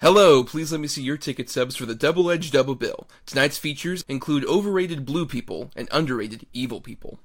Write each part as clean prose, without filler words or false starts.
Hello, please let me see your ticket subs for the Double-Edged Double Bill. Tonight's features include overrated blue people and underrated evil people.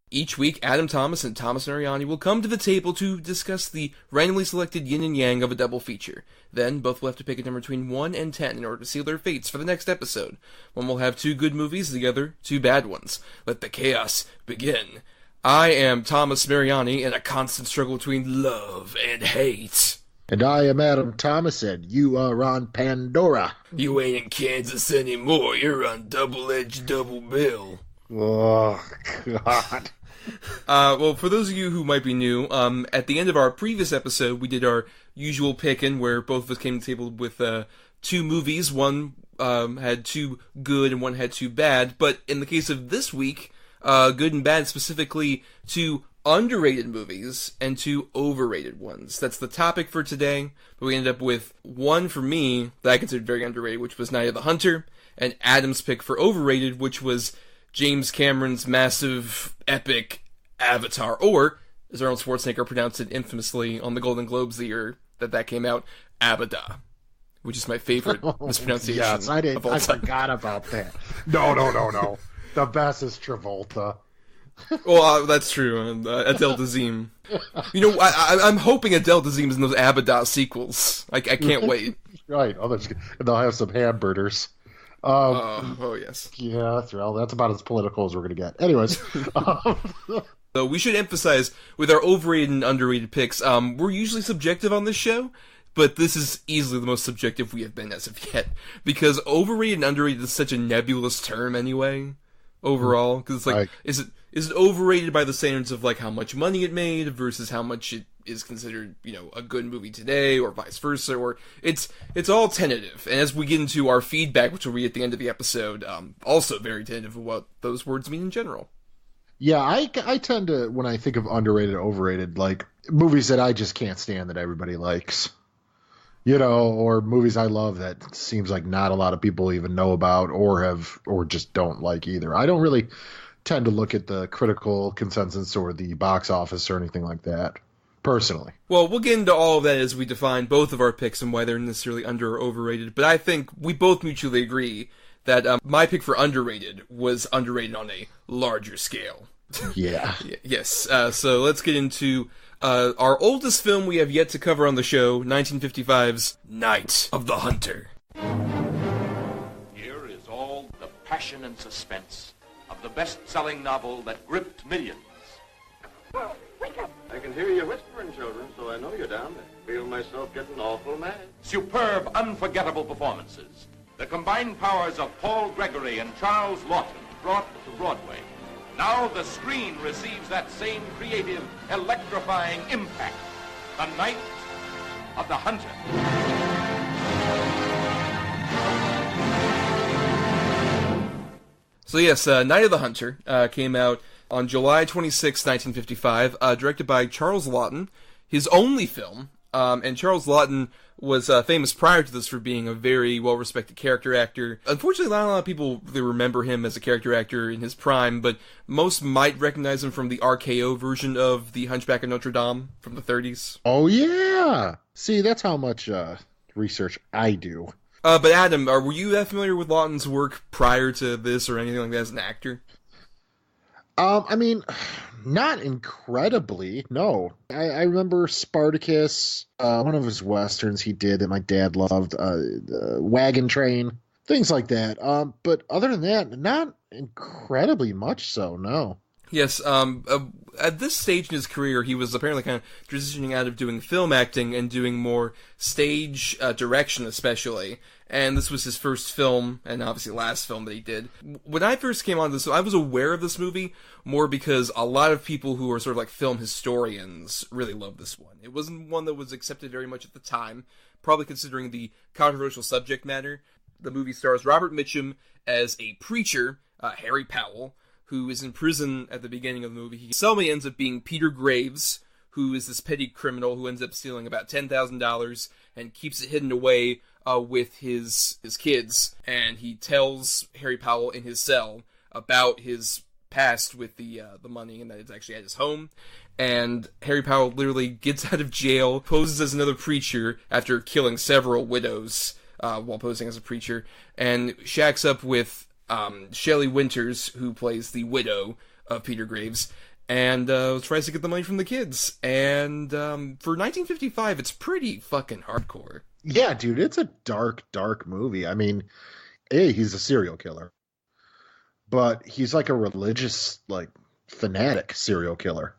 Each week, Adam Thomas and Thomas Mariani will come to the table to discuss the randomly selected yin and yang of a double feature. Then, both will have to pick a number between 1 and 10 in order to seal their fates for the next episode. One will have 2 good movies, the other 2 bad ones. Let the chaos begin. I am Thomas Mariani in a constant struggle between love and hate. And I am Adam Thomas, and you are on Pandora. You ain't in Kansas anymore, you're on Double-Edged Double Bill. Oh, God. Well, for those of you who might be new, at the end of our previous episode, we did our usual pick-in, where both of us came to the table with 2 movies. One had 2 good and one had 2 bad, but in the case of this week, good and bad, specifically 2 underrated movies and 2 overrated ones. That's the topic for today, but we ended up with one for me that I considered very underrated, which was Night of the Hunter, and Adam's pick for overrated, which was James Cameron's massive, epic Avatar, or, as Arnold Schwarzenegger pronounced it infamously on the Golden Globes the year that came out, Abada, which is my favorite mispronunciation yes, of all time. I forgot about that. No. The best is Travolta. Well, that's true. Adele Dazeem. You know, I'm hoping Adele Dazeem's in those Abada sequels. I can't wait. Right. They'll have some hamburgers. Yes. Yeah, that's about as political as we're going to get. Anyways. So we should emphasize, with our overrated and underrated picks, we're usually subjective on this show, but this is easily the most subjective we have been as of yet. Because overrated and underrated is such a nebulous term anyway, overall. Because it's like, is it overrated by the standards of like how much money it made versus how much it is considered, a good movie today, or vice versa, or it's all tentative. And as we get into our feedback, which we'll read at the end of the episode, also very tentative of what those words mean in general. Yeah, I tend to, when I think of underrated, overrated, like movies that I just can't stand that everybody likes, or movies I love that seems like not a lot of people even know about or just don't like either. I don't really tend to look at the critical consensus or the box office or anything like that, personally. Well, we'll get into all of that as we define both of our picks and why they're necessarily under or overrated, but I think we both mutually agree that my pick for underrated was underrated on a larger scale. Yeah. Yes, so let's get into our oldest film we have yet to cover on the show, 1955's Night of the Hunter. Here is all the passion and suspense of the best-selling novel that gripped millions. Well, wake up! I can hear you whispering, children, so I know you're down there. Feel myself getting awful mad. Superb, unforgettable performances. The combined powers of Paul Gregory and Charles Lawton brought to Broadway. Now the screen receives that same creative, electrifying impact. The Night of the Hunter. So yes, Night of the Hunter came out on July 26, 1955, directed by Charles Lawton, his only film, and Charles Lawton was famous prior to this for being a very well-respected character actor. Unfortunately, not a lot of people really remember him as a character actor in his prime, but most might recognize him from the RKO version of The Hunchback of Notre Dame from the 30s. Oh, yeah! See, that's how much research I do. But Adam, were you that familiar with Lawton's work prior to this or anything like that as an actor? I mean, not incredibly, no. I remember Spartacus, one of his westerns he did that my dad loved, Wagon Train, things like that. But other than that, not incredibly much so, no. Yes, at this stage in his career, he was apparently kind of transitioning out of doing film acting and doing more stage direction, especially. And this was his first film, and obviously last film that he did. When I first came on this, I was aware of this movie more because a lot of people who are sort of like film historians really love this one. It wasn't one that was accepted very much at the time, probably considering the controversial subject matter. The movie stars Robert Mitchum as a preacher, Harry Powell, who is in prison at the beginning of the movie. His cellmate ends up being Peter Graves, who is this petty criminal who ends up stealing about $10,000 and keeps it hidden away with his kids. And he tells Harry Powell in his cell about his past with the money, and that it's actually at his home. And Harry Powell literally gets out of jail, poses as another preacher after killing several widows while posing as a preacher, and shacks up with Shelley Winters, who plays the widow of Peter Graves, and tries to get the money from the kids. And for 1955, it's pretty fucking hardcore. Yeah, dude, it's a dark, dark movie. I mean, he's a serial killer, but he's like a religious, like, fanatic serial killer.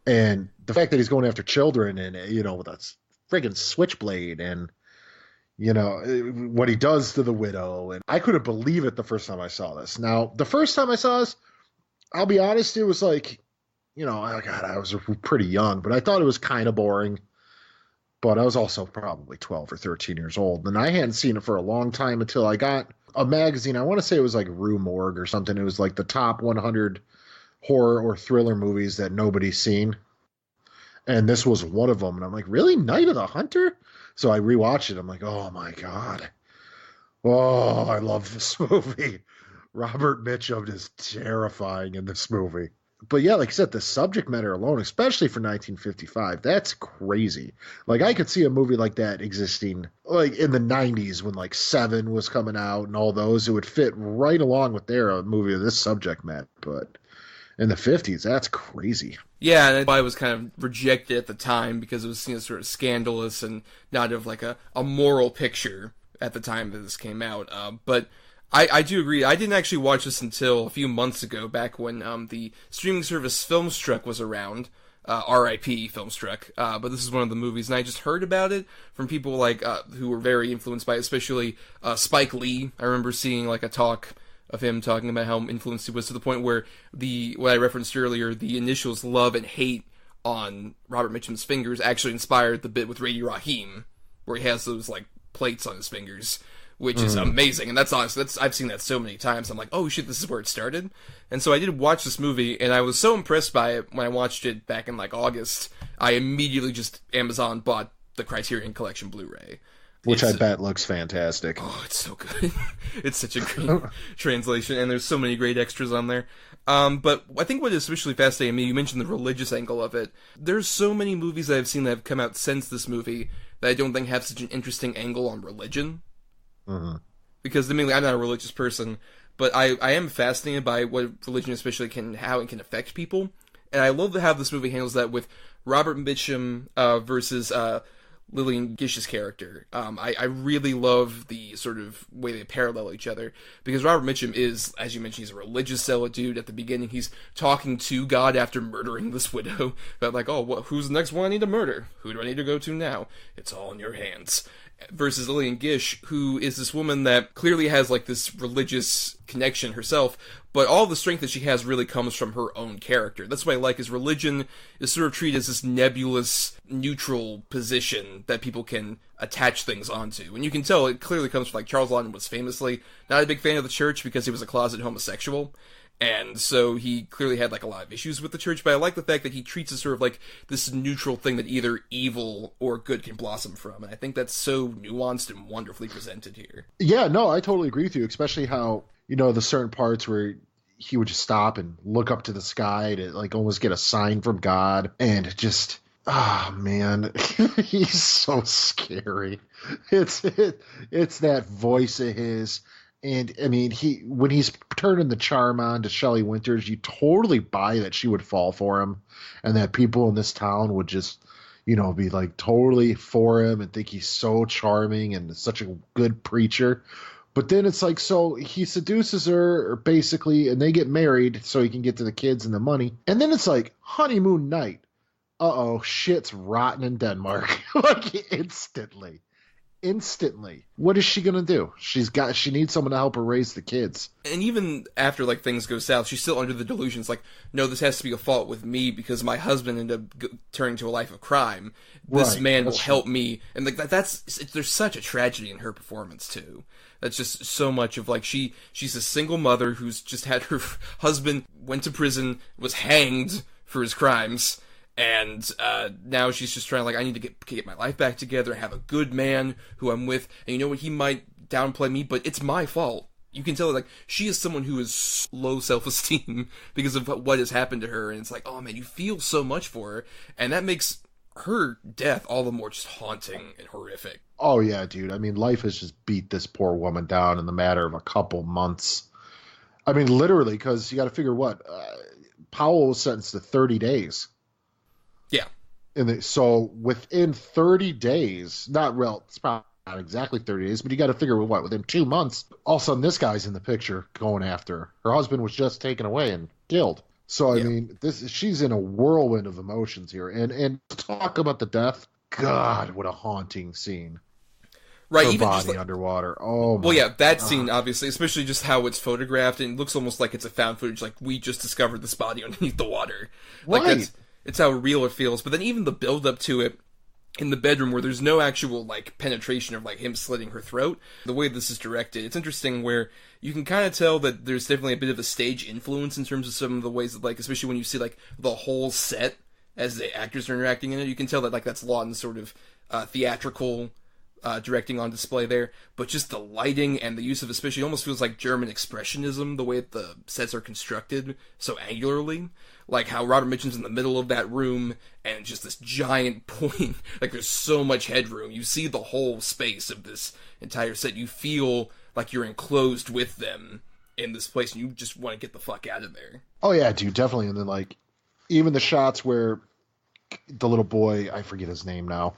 And the fact that he's going after children and, with a friggin' switchblade and, what he does to the widow. And I couldn't believe it the first time I saw this. Now, the first time I saw this, I'll be honest, it was like, I was pretty young, but I thought it was kind of boring. But I was also probably 12 or 13 years old, and I hadn't seen it for a long time until I got a magazine. I want to say it was like Rue Morgue or something. It was like the top 100 horror or thriller movies that nobody's seen. And this was one of them. And I'm like, really? Night of the Hunter? So I rewatched it. I'm like, oh my God. Oh, I love this movie. Robert Mitchum is terrifying in this movie. But yeah, like I said, the subject matter alone, especially for 1955, that's crazy. Like, I could see a movie like that existing, like, in the 90s when, like, Seven was coming out and all those. It would fit right along with a movie of this subject matter. But in the 50s, that's crazy. Yeah, and that's why it was kind of rejected at the time, because it was seen as sort of scandalous and not of, like, a moral picture at the time that this came out. But I do agree. I didn't actually watch this until a few months ago, back when the streaming service Filmstruck was around. R.I.P. Filmstruck. But this is one of the movies, and I just heard about it from people like who were very influenced by it, especially Spike Lee. I remember seeing like a talk of him talking about how influenced he was, to the point where what I referenced earlier, the initials love and hate on Robert Mitchum's fingers actually inspired the bit with Rady Rahim, where he has those like plates on his fingers, which is amazing. And that's honest. I've seen that so many times. I'm like, oh shit, this is where it started. And so I did watch this movie, and I was so impressed by it when I watched it back in like August. I immediately just Amazon bought the Criterion Collection Blu-ray. Which I bet looks fantastic. Oh, it's so good. It's such a great translation, and there's so many great extras on there. But I think what is especially fascinating to me, you mentioned the religious angle of it. There's so many movies that I've seen that have come out since this movie that I don't think have such an interesting angle on religion. Mm-hmm. Because admittedly, I'm not a religious person, but I am fascinated by what religion especially how it can affect people. And I love how this movie handles that with Robert Mitchum versus Lillian Gish's character. I really love the sort of way they parallel each other, because Robert Mitchum is, as you mentioned, he's a religious zealot dude. At the beginning, he's talking to God after murdering this widow about like, oh, who's the next one I need to murder? Who do I need to go to now? It's all in your hands. Versus Lillian Gish, who is this woman that clearly has like this religious connection herself, but all the strength that she has really comes from her own character. That's what I like, is religion is sort of treated as this nebulous, neutral position that people can attach things onto. And you can tell it clearly comes from, like, Charles Laughton was famously not a big fan of the church because he was a closet homosexual. And so he clearly had like a lot of issues with the church, but I like the fact that he treats it sort of like this neutral thing that either evil or good can blossom from. And I think that's so nuanced and wonderfully presented here. Yeah, no, I totally agree with you, especially how, the certain parts where he would just stop and look up to the sky to like almost get a sign from God, and just, oh man, he's so scary. It's that voice of his. And I mean, when he's turning the charm on to Shelley Winters, you totally buy that she would fall for him, and that people in this town would just, be like totally for him and think he's so charming and such a good preacher. But then it's like, so he seduces her basically, and they get married so he can get to the kids and the money. And then it's like honeymoon night. Uh-oh, shit's rotten in Denmark. Like instantly. What is she gonna do? She needs someone to help her raise the kids. And even after like things go south, she's still under the delusions like, no, this has to be a fault with me because my husband ended up turning to a life of crime. This man will help me, and like there's such a tragedy in her performance too. That's just so much of like she's a single mother who's just had her husband went to prison, was hanged for his crimes. And now she's just trying to, like, I need to get my life back together, have a good man who I'm with, and you know what, he might downplay me, but it's my fault. You can tell, like, she is someone who is low self-esteem because of what has happened to her, and it's like, oh man, you feel so much for her, and that makes her death all the more just haunting and horrific. Oh yeah, dude. I mean, life has just beat this poor woman down in the matter of a couple months. I mean, literally, because you got to figure Powell was sentenced to 30 days. Yeah. So within 30 days, it's probably not exactly 30 days, but you got to figure within 2 months, all of a sudden this guy's in the picture going after her. Her husband was just taken away and killed. So, I mean, she's in a whirlwind of emotions here. And talk about the death. God, what a haunting scene. Right, her even body just like, underwater. Oh, my well, yeah, that scene, obviously, especially just how it's photographed, and it looks almost like it's a found footage, like we just discovered this body underneath the water. Like, right. It's how real it feels. But then even the build-up to it in the bedroom where there's no actual, like, penetration of, like, him slitting her throat, the way this is directed, it's interesting where you can kind of tell that there's definitely a bit of a stage influence in terms of some of the ways that, like, especially when you see, like, the whole set as the actors are interacting in it, you can tell that, like, that's Lawton's sort of theatrical directing on display there, but just the lighting and the use of, especially, almost feels like German expressionism, the way that the sets are constructed so angularly. Like how Robert Mitchum's in the middle of that room, and just this giant point, like there's so much headroom. You see the whole space of this entire set. You feel like you're enclosed with them in this place, and you just want to get the fuck out of there. Oh yeah, dude, definitely. And then like, even the shots where the little boy, I forget his name now,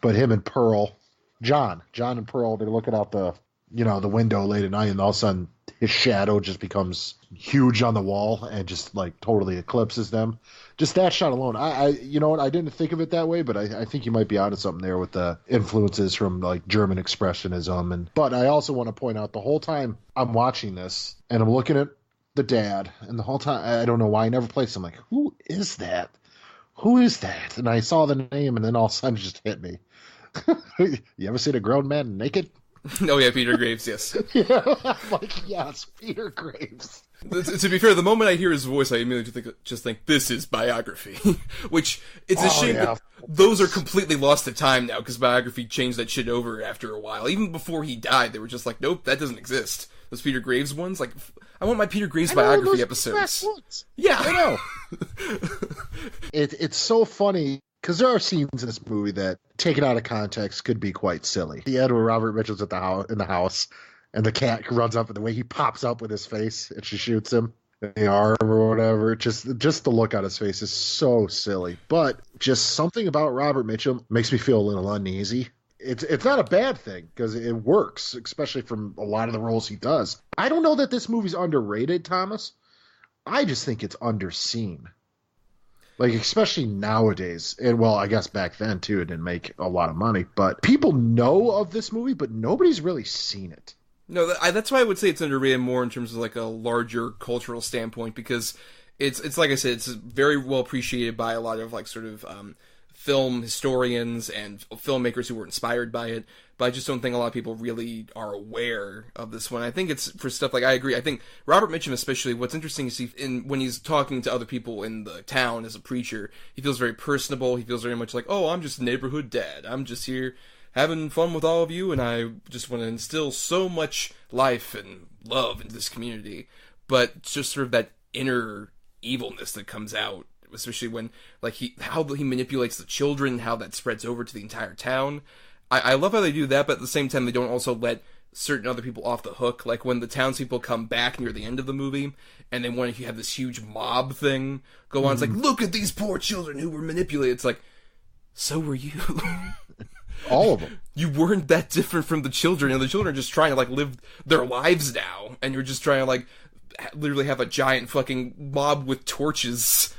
but him and Pearl, John and Pearl, they're looking out the window late at night, and all of a sudden his shadow just becomes huge on the wall and just like totally eclipses them. Just that shot alone, I you know what, I didn't think of it that way, but I think you might be onto something there with the influences from like German expressionism. But I also want to point out, the whole time I'm watching this and I'm looking at the dad, and the whole time I don't know why I never placed him, like, who is that? And I saw the name, and then all of a sudden it just hit me. You ever seen a grown man naked? Oh yeah, Peter Graves, yes. Yeah, I'm like, yes, Peter Graves. To be fair, the moment I hear his voice, I immediately think this is Biography, which it's a shame that those are completely lost to time now, because Biography changed that shit over after a while. Even before he died, they were just like, nope, that doesn't exist. Those Peter Graves ones, like, I want my Peter Graves Biography episodes. Yeah, I know. It's so funny. Because there are scenes in this movie that, taken out of context, could be quite silly. The end where Robert Mitchum's at in the house, and the cat runs up, and the way he pops up with his face, and she shoots him in the arm or whatever. Just the look on his face is so silly. But just something about Robert Mitchum makes me feel a little uneasy. It's not a bad thing, because it works, especially from a lot of the roles he does. I don't know that this movie's underrated, Thomas. I just think it's underseen. Like, especially nowadays, and well, I guess back then, too, it didn't make a lot of money, but people know of this movie, but nobody's really seen it. No, that's why I would say it's underrated more in terms of, like, a larger cultural standpoint, because it's like I said, it's very well appreciated by a lot of, like, sort of film historians and filmmakers who were inspired by it, but I just don't think a lot of people really are aware of this one. I think it's for stuff like, I agree, I think Robert Mitchum especially, what's interesting is when he's talking to other people in the town as a preacher, he feels very personable, he feels very much like, oh, I'm just a neighborhood dad, I'm just here having fun with all of you, and I just want to instill so much life and love into this community, but just sort of that inner evilness that comes out, especially when, like, how he manipulates the children, how that spreads over to the entire town. I love how they do that, but at the same time, they don't also let certain other people off the hook. Like, when the townspeople come back near the end of the movie, and they want to have this huge mob thing go on. It's like, look at these poor children who were manipulated. It's like, so were you. All of them. you weren't that different from the children, and the children are just trying to, like, live their lives now, and you're just trying to, like, literally have a giant fucking mob with torches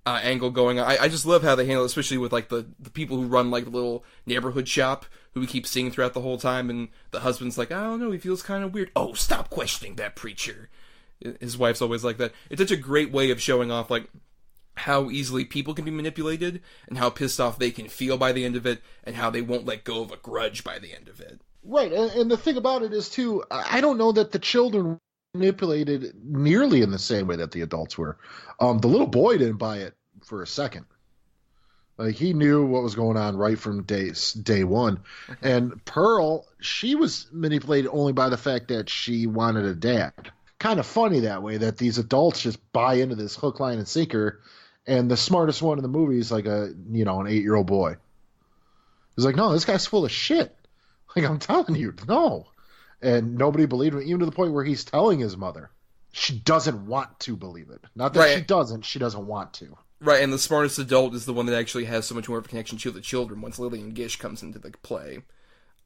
angle going on. I just love how they handle it, especially with, like, the people who run, like, the little neighborhood shop, who we keep seeing throughout the whole time, and the husband's like, I don't know, he feels kind of weird. Oh, stop questioning that preacher. His wife's always like that. It's such a great way of showing off, like, how easily people can be manipulated, and how pissed off they can feel by the end of it, and how they won't let go of a grudge by the end of it. Right, and the thing about it is, too, I don't know that the children were manipulated nearly in the same way that the adults were. The little boy didn't buy it for a second. Like, he knew what was going on right from day one. And Pearl, she was manipulated only by the fact that she wanted a dad. Kind of funny that way, that these adults just buy into this hook, line, and sinker, and the smartest one in the movie is like an 8-year-old boy. He's like, no, this guy's full of shit. Like, I'm telling you, no. And nobody believed him, even to the point where he's telling his mother. She doesn't want to believe it. Not that she doesn't want to. Right, and the smartest adult is the one that actually has so much more of a connection to the children once Lillian Gish comes into the play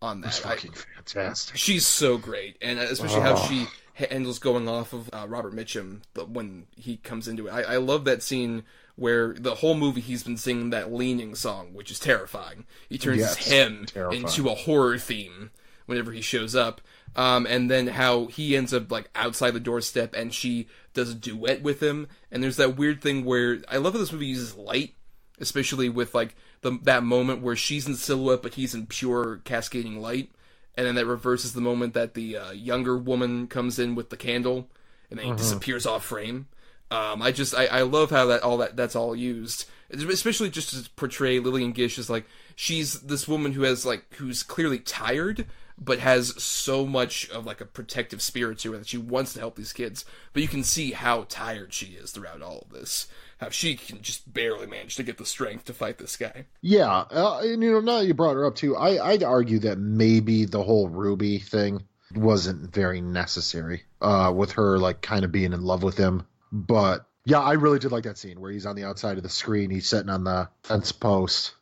on that. It's fucking fantastic. She's so great, and especially how she handles going off of Robert Mitchum when he comes into it. I love that scene where the whole movie he's been singing that leaning song, which is terrifying. He turns his hymn into a horror theme whenever he shows up. And then how he ends up, like, outside the doorstep, and she does a duet with him. And there's that weird thing where I love how this movie uses light, especially with, like, that moment where she's in silhouette, but he's in pure cascading light. And then that reverses the moment that the younger woman comes in with the candle, and then he disappears off frame. I love how that's all used, especially just to portray Lillian Gish as, like, she's this woman who's clearly tired, but has so much of, like, a protective spirit to her that she wants to help these kids. But you can see how tired she is throughout all of this. How she can just barely manage to get the strength to fight this guy. Yeah, and now that you brought her up too, I'd argue that maybe the whole Ruby thing wasn't very necessary, with her, like, kind of being in love with him. But yeah, I really did like that scene where he's on the outside of the screen, he's sitting on the fence post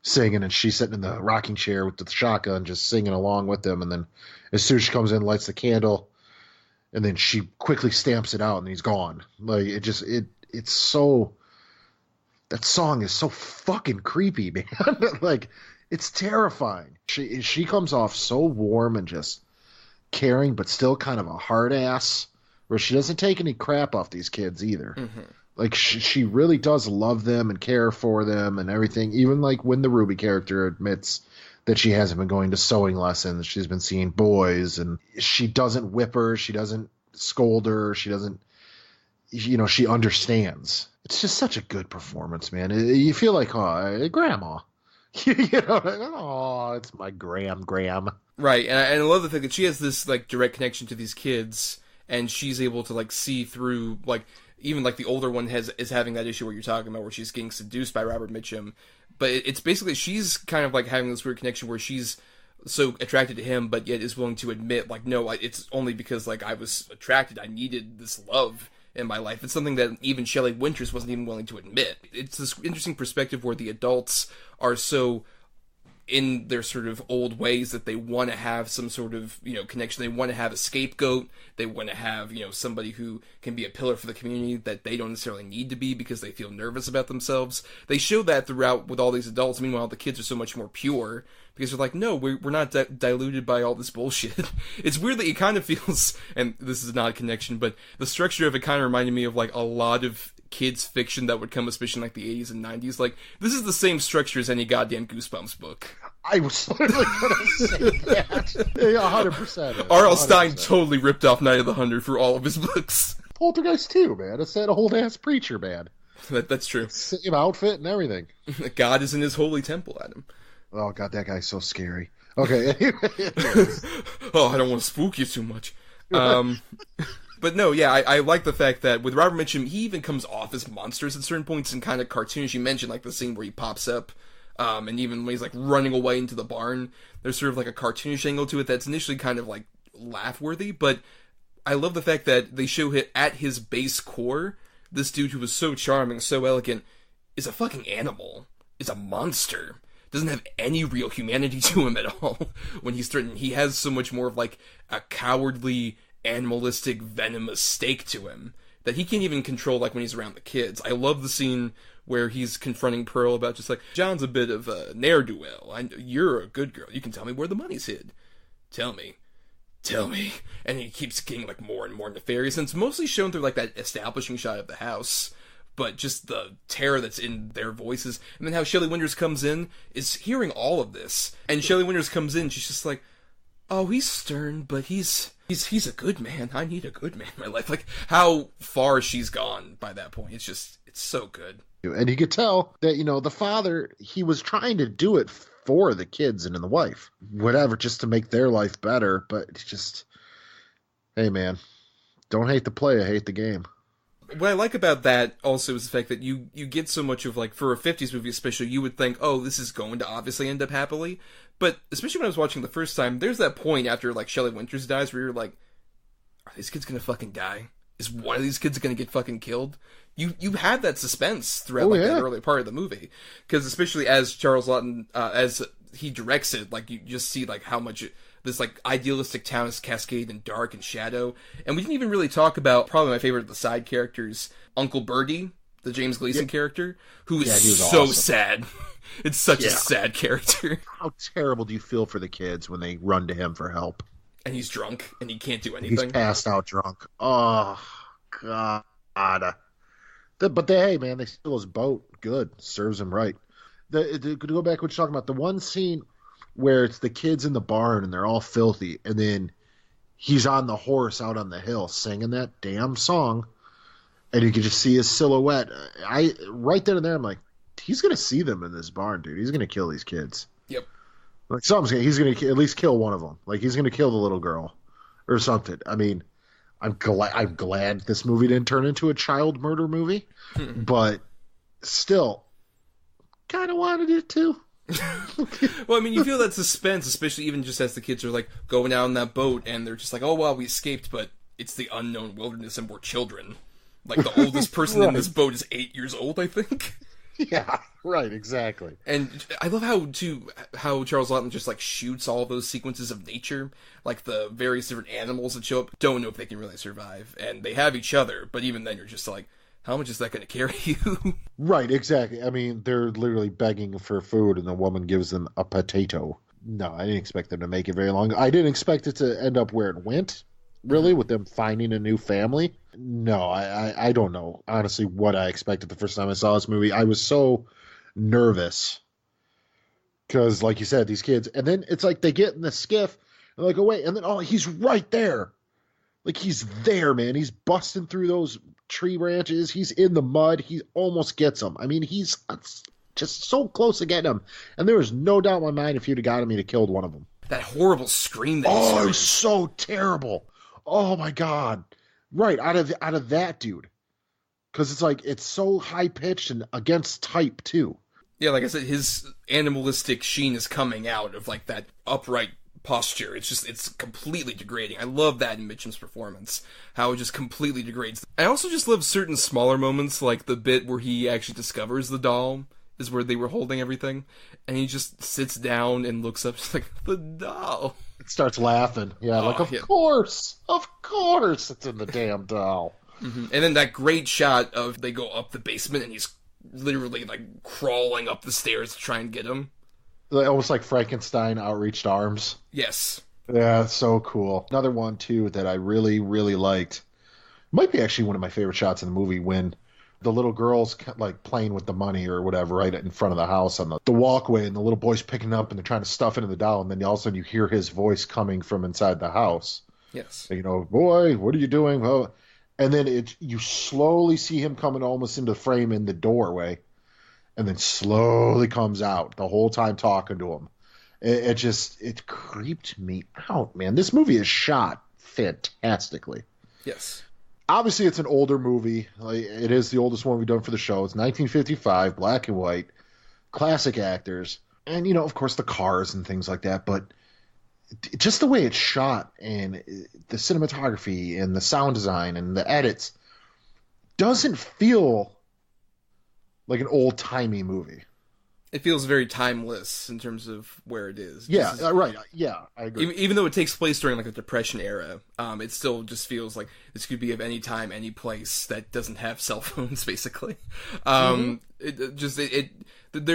singing, and she's sitting in the rocking chair with the shotgun just singing along with them. And then as soon as she comes in, lights the candle, and then she quickly stamps it out, and he's gone. Like, it's so, that song is so fucking creepy, man. Like, it's terrifying. She comes off so warm and just caring, but still kind of a hard ass, where she doesn't take any crap off these kids either. Like, she really does love them and care for them and everything. Even, like, when the Ruby character admits that she hasn't been going to sewing lessons, she's been seeing boys, and she doesn't whip her, she doesn't scold her, she doesn't, she understands. It's just such a good performance, man. You feel like, oh, grandma. Oh, it's my Graham. Right, and I love the fact that she has this, like, direct connection to these kids, and she's able to, like, see through, like, even, like, the older one is having that issue where you're talking about, where she's getting seduced by Robert Mitchum. But it's basically, she's kind of, like, having this weird connection where she's so attracted to him, but yet is willing to admit, like, no, it's only because, like, I was attracted. I needed this love in my life. It's something that even Shelley Winters wasn't even willing to admit. It's this interesting perspective where the adults are so in their sort of old ways that they want to have some sort of, connection. They want to have a scapegoat. They want to have, somebody who can be a pillar for the community that they don't necessarily need to be because they feel nervous about themselves. They show that throughout with all these adults. Meanwhile, the kids are so much more pure because they're like, no, we're not diluted by all this bullshit. It's weird that it kind of feels, and this is not a connection, but the structure of it kind of reminded me of, like, a lot of kids fiction that would come, especially in, like, the 80s and 90s. Like, this is the same structure as any goddamn Goosebumps book. I was literally going to say that. Yeah, 100%. RL Stine totally ripped off Night of the Hundred for all of his books. Poltergeist too, man. It's that old-ass preacher, man. That's true. Same outfit and everything. God is in his holy temple, Adam. Oh, God, that guy's so scary. Okay. Oh, I don't want to spook you too much. But no, yeah, I like the fact that with Robert Mitchum, he even comes off as monsters at certain points and kind of cartoonish. You mentioned, like, the scene where he pops up, and even when he's, like, running away into the barn, there's sort of, like, a cartoonish angle to it that's initially kind of, like, laugh-worthy, but I love the fact that they show it at his base core, this dude who was so charming, so elegant, is a fucking animal, is a monster. doesn't have any real humanity to him at all. When he's threatened, he has so much more of like a cowardly, animalistic, venomous stake to him that he can't even control, like when he's around the kids. I love the scene where he's confronting Pearl about just like, John's a bit of a ne'er-do-well. You're a good girl. You can tell me where the money's hid. Tell me. And he keeps getting like more and more nefarious. And it's mostly shown through like that establishing shot of the house, but just the terror that's in their voices. And then how Shelley Winters comes in is hearing all of this. And Shelley Winters comes in, she's just like, oh, he's stern, but he's a good man. I need a good man in my life. Like, how far she's gone by that point. It's so good. And you could tell that, the father, he was trying to do it for the kids and the wife. Whatever, just to make their life better. But it's just, hey, man, don't hate the player, hate the game. What I like about that also is the fact that you get so much of, like, for a 50s movie especially, you would think, oh, this is going to obviously end up happily. But especially when I was watching the first time, there's that point after, like, Shelley Winters dies where you're like, are these kids going to fucking die? Is one of these kids going to get fucking killed? You had that suspense throughout that early part of the movie. Because especially as Charles Laughton, as he directs it, like, you just see, like, how much this, like, idealistic town is cascade in dark and shadow. And we didn't even really talk about, probably my favorite of the side characters, Uncle Birdie, the James Gleason character, who is so awesome. Sad. It's such a sad character. How terrible do you feel for the kids when they run to him for help? And he's drunk, and he can't do anything. He's passed out drunk. Oh, God. But hey, man, they steal his boat. Good. Serves him right. To go back to what you're talking about, the one scene where it's the kids in the barn and they're all filthy, and then he's on the horse out on the hill singing that damn song, and you can just see his silhouette. Right then and there, I'm like, he's going to see them in this barn, dude. He's going to kill these kids. Yep. Like, he's going to at least kill one of them. Like, he's going to kill the little girl or something. I mean, I'm glad this movie didn't turn into a child murder movie, but still, kind of wanted it to. Well, I mean, you feel that suspense, especially even just as the kids are, like, going out on that boat, and they're just like, oh, wow, we escaped, but it's the unknown wilderness, and we're children. Like, the oldest person in this boat is 8 years old, I think. Yeah, right, exactly. And I love how Charles Laughton just, like, shoots all those sequences of nature, like the various different animals that show up, don't know if they can really survive, and they have each other, but even then you're just like, how much is that going to carry you? Right, exactly. I mean, they're literally begging for food, and the woman gives them a potato. No, I didn't expect them to make it very long. I didn't expect it to end up where it went, really, with them finding a new family. No, I don't know, honestly, what I expected the first time I saw this movie. I was so nervous. Because, like you said, these kids, and then it's like they get in the skiff, and like, oh, wait, and then, oh, he's right there. Like, he's there, man. He's busting through those tree branches. He's in the mud. He almost gets him. I mean, he's just so close to getting him. And there was no doubt in my mind if you'd have got him, he'd have killed one of them. That horrible scream that he screamed. It was so terrible. Oh, my God. Right, out of that dude. Because it's like, it's so high-pitched and against type, too. Yeah, like I said, his animalistic sheen is coming out of, like, that upright posture. It's completely degrading. I love that in Mitchum's performance, how it just completely degrades. I also just love certain smaller moments, like the bit where he actually discovers the doll is where they were holding everything, and he just sits down and looks up, just like, the doll. It starts laughing. Yeah, of course it's in the damn doll. Mm-hmm. And then that great shot of they go up the basement and he's literally, like, crawling up the stairs to try and get him. Almost like Frankenstein outreached arms. Yes. Yeah, it's so cool. Another one, too, that I really, really liked. Might be actually one of my favorite shots in the movie, when the little girl's, like, playing with the money or whatever right in front of the house on the walkway, and the little boy's picking it up, and they're trying to stuff it in the doll, and then all of a sudden you hear his voice coming from inside the house. Yes. Boy, what are you doing? Oh. And then you slowly see him coming almost into the frame in the doorway, and then slowly comes out the whole time talking to him. It creeped me out, man. This movie is shot fantastically. Yes. Obviously, it's an older movie. Like, it is the oldest one we've done for the show. It's 1955, black and white, classic actors, and, of course, the cars and things like that. But just the way it's shot and the cinematography and the sound design and the edits doesn't feel like an old-timey movie. It feels very timeless in terms of where it is. Yeah, right. Yeah, I agree. Even though it takes place during like the Depression era, it still just feels like this could be of any time, any place that doesn't have cell phones, basically. There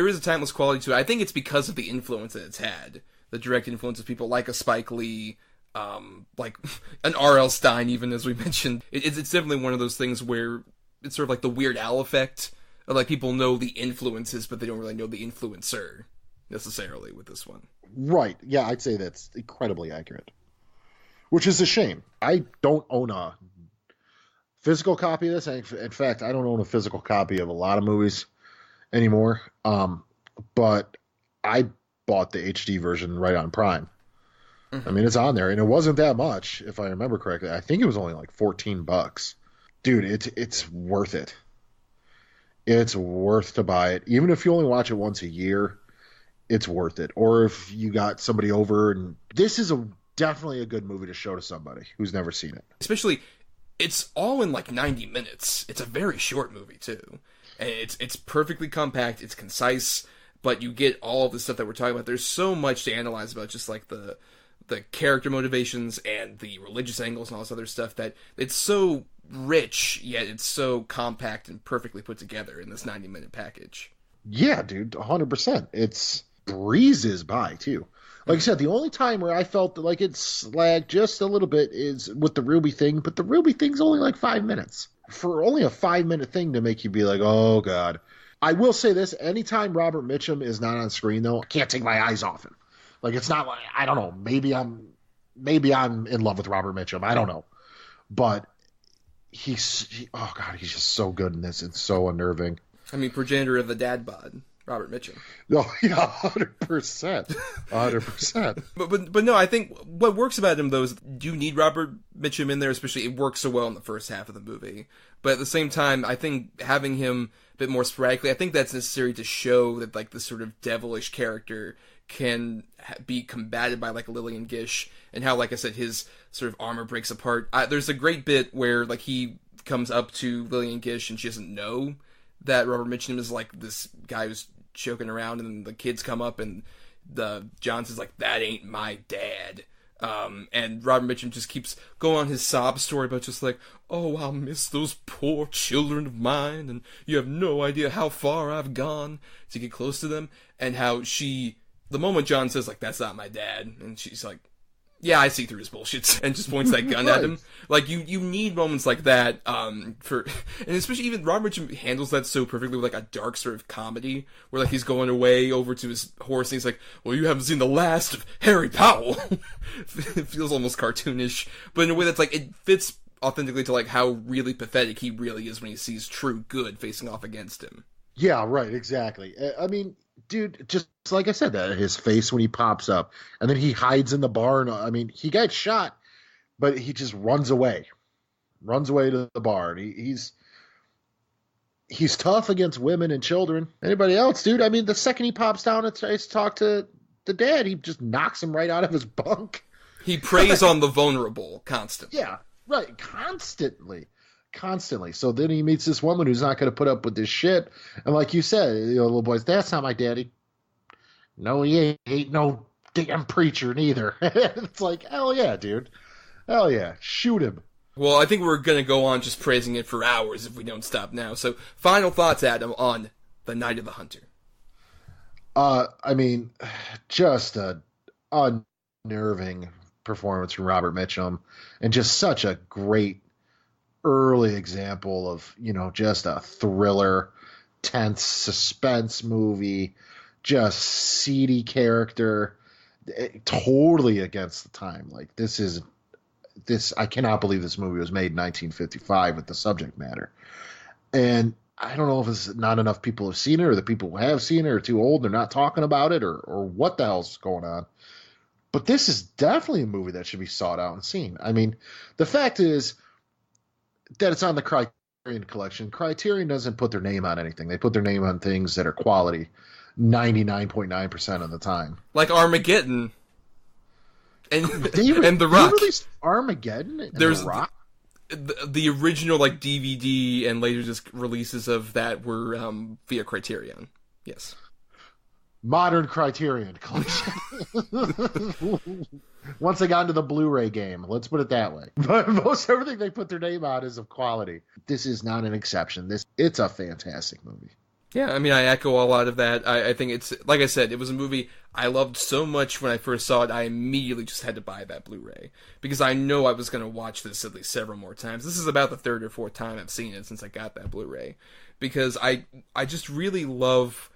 is a timeless quality to it. I think it's because of the influence that it's had, the direct influence of people like a Spike Lee, like an RL Stine, even as we mentioned. It's definitely one of those things where it's sort of like the Weird Al effect. Like, people know the influences, but they don't really know the influencer, necessarily, with this one. Right. Yeah, I'd say that's incredibly accurate. Which is a shame. I don't own a physical copy of this. In fact, I don't own a physical copy of a lot of movies anymore. But I bought the HD version right on Prime. Mm-hmm. I mean, it's on there, and it wasn't that much, if I remember correctly. I think it was only like $14. Dude, it's worth it. It's worth to buy it. Even if you only watch it once a year, it's worth it. Or if you got somebody over, and this is definitely a good movie to show to somebody who's never seen it. Especially, it's all in like 90 minutes. It's a very short movie too. And it's perfectly compact, it's concise, but you get all of the stuff that we're talking about. There's so much to analyze about just like the character motivations and the religious angles and all this other stuff that it's so rich, yet it's so compact and perfectly put together in this 90-minute package. Yeah, dude, 100%. It's breezes by, too. Like I said, the only time where I felt like it's slagged just a little bit is with the Ruby thing, but the Ruby thing's only like 5 minutes. For only a 5-minute thing to make you be like, oh, God. I will say this, anytime Robert Mitchum is not on screen, though, I can't take my eyes off him. Like, it's not like, I don't know, maybe I'm in love with Robert Mitchum. I don't know. But oh God, he's just so good in this. It's so unnerving. I mean, progenitor of the dad bod, Robert Mitchum. Oh yeah, 100%, 100%. But no, I think what works about him though is you need Robert Mitchum in there, especially it works so well in the first half of the movie. But at the same time, I think having him a bit more sporadically, I think that's necessary to show that like this sort of devilish character can be combated by like Lillian Gish, and how, like I said, his sort of armor breaks apart. There's a great bit where like he comes up to Lillian Gish and she doesn't know that Robert Mitchum is like this guy who's choking around, and then the kids come up and the Johnson's like, that ain't my dad. And Robert Mitchum just keeps going on his sob story about just like, oh, I'll miss those poor children of mine, and you have no idea how far I've gone to get close to them, and how the moment John says, like, that's not my dad, and she's like, yeah, I see through his bullshit, and just points that gun at him. Like, you need moments like that, and especially even Robert Mitchum handles that so perfectly with, like, a dark sort of comedy, where, like, he's going away over to his horse, and he's like, well, you haven't seen the last of Harry Powell. It feels almost cartoonish, but in a way that's, like, it fits authentically to, like, how really pathetic he really is when he sees true good facing off against him. Yeah, right, exactly. I mean, dude, just like I said, that his face when he pops up, and then he hides in the barn. I mean, he got shot, but he just runs away to the barn. He's tough against women and children. Anybody else, dude? I mean, the second he pops down and tries to talk to the dad, he just knocks him right out of his bunk. He preys on the vulnerable constantly. Yeah, right, constantly. So then he meets this woman who's not going to put up with this shit. And like you said, little boys, that's not my daddy. No, he ain't no damn preacher neither. It's like, hell yeah, dude. Hell yeah. Shoot him. Well, I think we're going to go on just praising it for hours if we don't stop now. So final thoughts, Adam, on The Night of the Hunter. I mean, just a unnerving performance from Robert Mitchum, and just such a great early example of, just a thriller, tense suspense movie, just seedy character, totally against the time. Like, I cannot believe this movie was made in 1955 with the subject matter. And I don't know if it's not enough people have seen it, or the people who have seen it are too old, they're not talking about it, or what the hell's going on. But this is definitely a movie that should be sought out and seen. I mean, the fact is that it's on the Criterion Collection. Criterion doesn't put their name on anything. They put their name on things that are quality 99.9% of the time. Like Armageddon. And The Rock. They released Armageddon and There's The Rock? The original like DVD and later just releases of that were via Criterion. Yes. Modern Criterion Collection. Once they got into the Blu-ray game, let's put it that way. But most everything they put their name on is of quality. This is not an exception. It's a fantastic movie. Yeah, I mean, I echo a lot of that. I think it's, like I said, it was a movie I loved so much when I first saw it, I immediately just had to buy that Blu-ray. Because I know I was going to watch this at least several more times. This is about the third or fourth time I've seen it since I got that Blu-ray. Because I just really love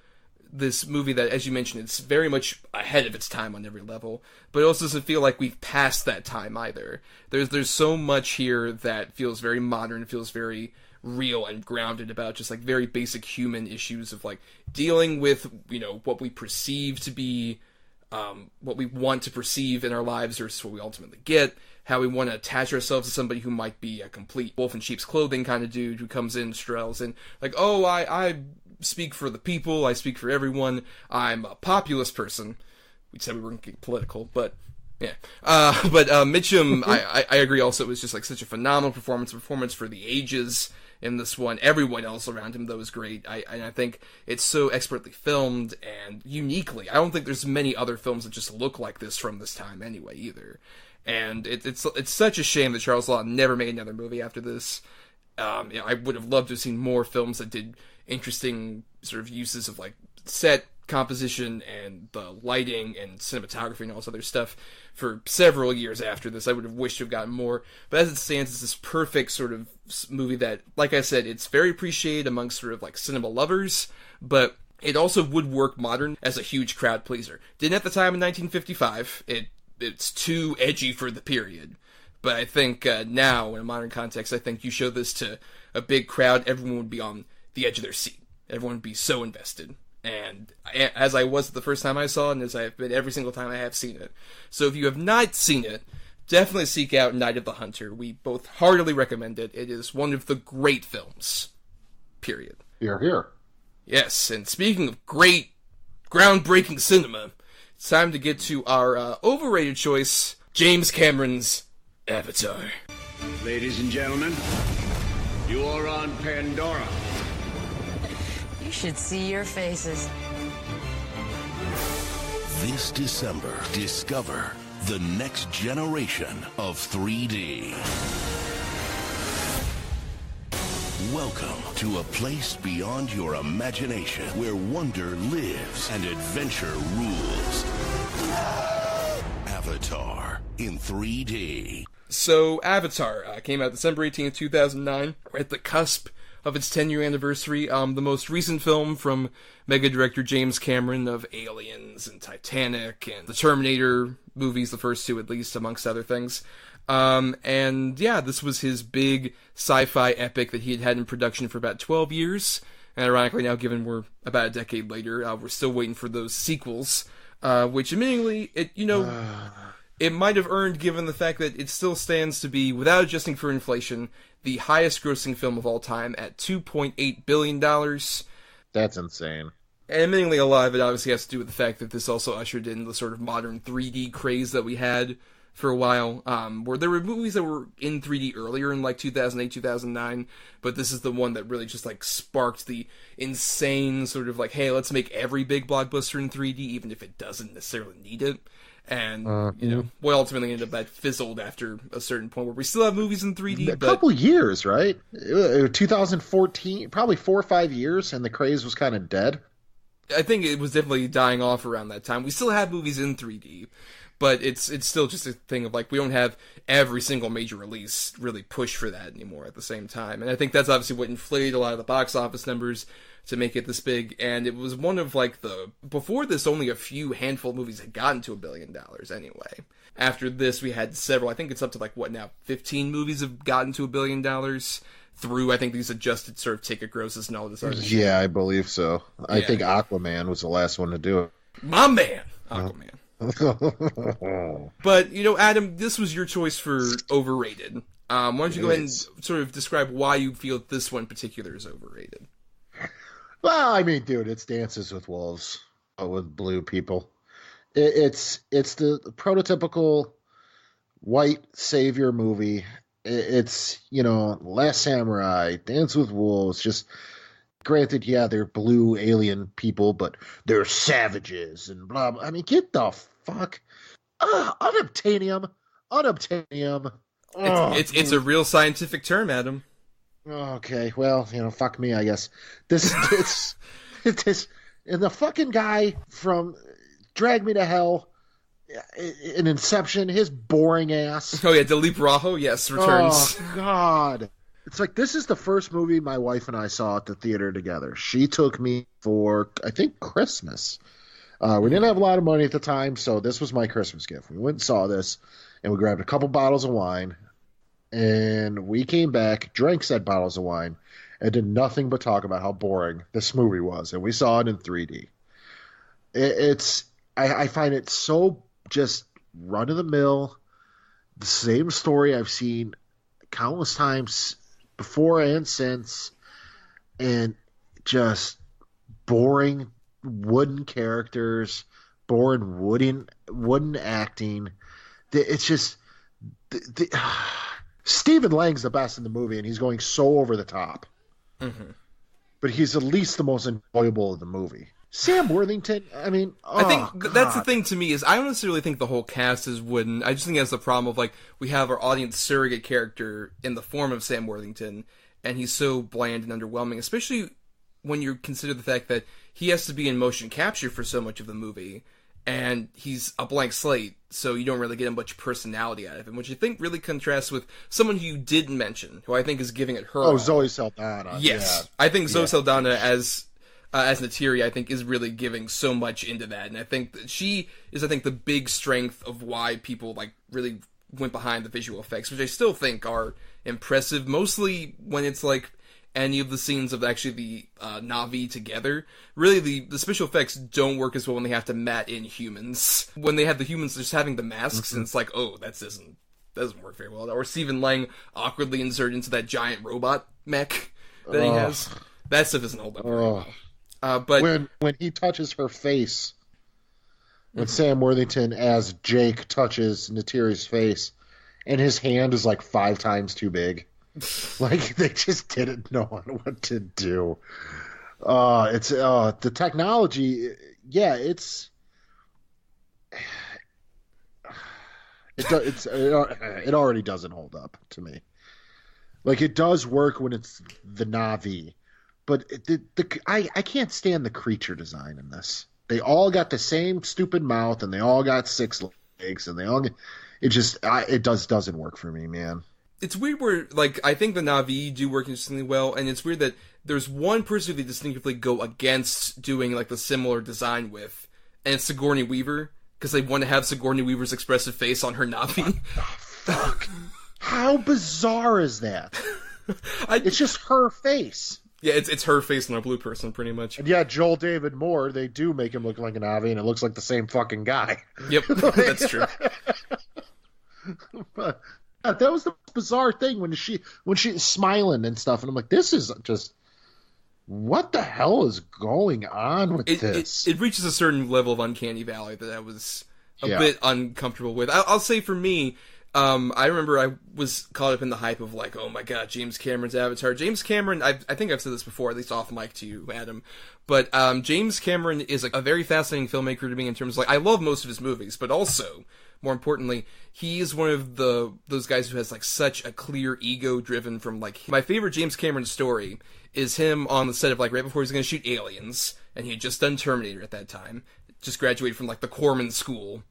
this movie that, as you mentioned, it's very much ahead of its time on every level, but it also doesn't feel like we've passed that time either. There's so much here that feels very modern, feels very real and grounded about just like very basic human issues of like dealing with, you know, what we perceive to be, what we want to perceive in our lives versus what we ultimately get, how we want to attach ourselves to somebody who might be a complete wolf in sheep's clothing kind of dude who comes in, strells in, like, oh, I speak for the people, I speak for everyone, I'm a populist person. We said we weren't getting political, but yeah. But Mitchum, I agree also, it was just like such a phenomenal performance for the ages in this one. Everyone else around him, though, was great. I think it's so expertly filmed and uniquely. I don't think there's many other films that just look like this from this time anyway, either. And it's such a shame that Charles Lawton never made another movie after this. I would have loved to have seen more films that did interesting sort of uses of like set composition and the lighting and cinematography and all this other stuff for several years after this. I would have wished to have gotten more, but as it stands, it's this perfect sort of movie that, like I said, it's very appreciated amongst sort of like cinema lovers, but it also would work modern as a huge crowd pleaser. Didn't at the time in 1955. It's too edgy for the period. But I think now, in a modern context, I think you show this to a big crowd, everyone would be on the edge of their seat. Everyone would be so invested. And as I was the first time I saw it, and as I have been every single time I have seen it. So if you have not seen it, definitely seek out Night of the Hunter. We both heartily recommend it. It is one of the great films. Period. You're here. Yes, and speaking of great, groundbreaking cinema, it's time to get to our overrated choice, James Cameron's Avatar. Ladies and gentlemen, you are on Pandora. You should see your faces. This December, discover the next generation of 3D. Welcome to a place beyond your imagination where wonder lives and adventure rules. Avatar in 3D. So, Avatar came out December 18th, 2009. We're at the cusp of its 10-year anniversary. The most recent film from mega director James Cameron of Aliens and Titanic and the Terminator movies, the first two at least, amongst other things. And yeah, this was his big sci-fi epic that he had had in production for about 12 years. And ironically now, given we're about a decade later, we're still waiting for those sequels, which admittingly, it might have earned, given the fact that it still stands to be, without adjusting for inflation, the highest grossing film of all time at $2.8 billion. That's insane. And admittingly, a lot of it obviously has to do with the fact that this also ushered in the sort of modern 3D craze that we had for a while, where there were movies that were in 3D earlier in like 2008, 2009, but this is the one that really just like sparked the insane sort of like, hey, let's make every big blockbuster in 3D, even if it doesn't necessarily need it. And, you know, what ultimately ended up that fizzled after a certain point where we still have movies in 3D. A couple years, right? 2014, probably 4 or 5 years, and the craze was kind of dead. I think it was definitely dying off around that time. We still have movies in 3D, but it's still just a thing of like, we don't have every single major release really push for that anymore at the same time. And I think that's obviously what inflated a lot of the box office numbers to make it this big. And it was one of like before this, only a few handful of movies had gotten to $1 billion anyway. After this, we had several, I think it's up to like, what now, 15 movies have gotten to $1 billion through, I think, these adjusted sort of ticket grosses and all this other shit. Yeah, I believe so. I think Aquaman was the last one to do it. My man, Aquaman. But, you know, Adam, this was your choice for Overrated. Why don't you go ahead and sort of describe why you feel this one in particular is overrated? Well, I mean, dude, it's Dances with Wolves with blue people. It's the prototypical white savior movie. It's, you know, Last Samurai, Dance with Wolves, just granted, yeah, they're blue alien people, but they're savages and blah, blah. I mean, get the fuck. Unobtainium. Unobtainium. It's a real scientific term, Adam. Okay, well, fuck me, I guess. It's and the fucking guy from Drag Me to Hell in Inception, his boring ass. Oh yeah, Dilip Raho, yes, returns. Oh God. It's like, this is the first movie my wife and I saw at the theater together. She took me for, I think, Christmas. We didn't have a lot of money at the time, so this was my Christmas gift. We went and saw this, and we grabbed a couple bottles of wine, and we came back, drank said bottles of wine, and did nothing but talk about how boring this movie was. And we saw it in 3D. I find it so just run-of-the-mill, the same story I've seen countless times before and since, and just boring wooden characters, boring wooden acting. It's just Stephen Lang's the best in the movie, and he's going so over the top. Mm-hmm. But he's at least the most enjoyable of the movie. Sam Worthington, I mean, I think that's the thing to me is I don't necessarily think the whole cast is wooden. I just think that's the problem of, like, we have our audience surrogate character in the form of Sam Worthington, and he's so bland and underwhelming, especially when you consider the fact that he has to be in motion capture for so much of the movie, and he's a blank slate, so you don't really get much personality out of him, which I think really contrasts with someone who you didn't mention, who I think is giving it her all. Zoe Saldana. Yes. Yeah. I think Zoe Saldana as Natiri, I think, is really giving so much into that, and I think that she is, the big strength of why people, like, really went behind the visual effects, which I still think are impressive, mostly when it's, like, any of the scenes of actually the Na'vi together. Really, the special effects don't work as well when they have to mat in humans. When they have the humans just having the masks, and it's like, oh, that doesn't work very well. Or Stephen Lang awkwardly inserted into that giant robot mech that he has. That stuff doesn't hold up very well. But when he touches her face, when Sam Worthington as Jake touches Natiri's face, and his hand is like 5 times too big, like they just didn't know what to do. It's the technology. Yeah, it already doesn't hold up to me. Like, it does work when it's the Na'vi. But I can't stand the creature design in this. They all got the same stupid mouth, and they all got 6 legs, and it doesn't work for me, man. It's weird where, like, I think the Na'vi do work interestingly well, and it's weird that there's one person who they distinctively go against doing, like, the similar design with, and it's Sigourney Weaver, because they want to have Sigourney Weaver's expressive face on her Na'vi. Oh, fuck. How bizarre is that? It's just her face. Yeah, it's her face on a blue person, pretty much. And yeah, Joel David Moore, they do make him look like an Na'vi, and it looks like the same fucking guy. Yep, that's true. But that was the bizarre thing when she's smiling and stuff, and I'm like, this is just, what the hell is going on with this? It reaches a certain level of uncanny valley that I was a bit uncomfortable with. I'll say for me, I remember I was caught up in the hype of, like, oh my god, James Cameron's Avatar. James Cameron, I think I've said this before, at least off mic to you, Adam, but James Cameron is a very fascinating filmmaker to me in terms of, like, I love most of his movies, but also, more importantly, he is one of those guys who has, like, such a clear ego driven from, like, my favorite James Cameron story is him on the set of, like, right before he was going to shoot Aliens, and he had just done Terminator at that time, just graduated from, like, the Corman School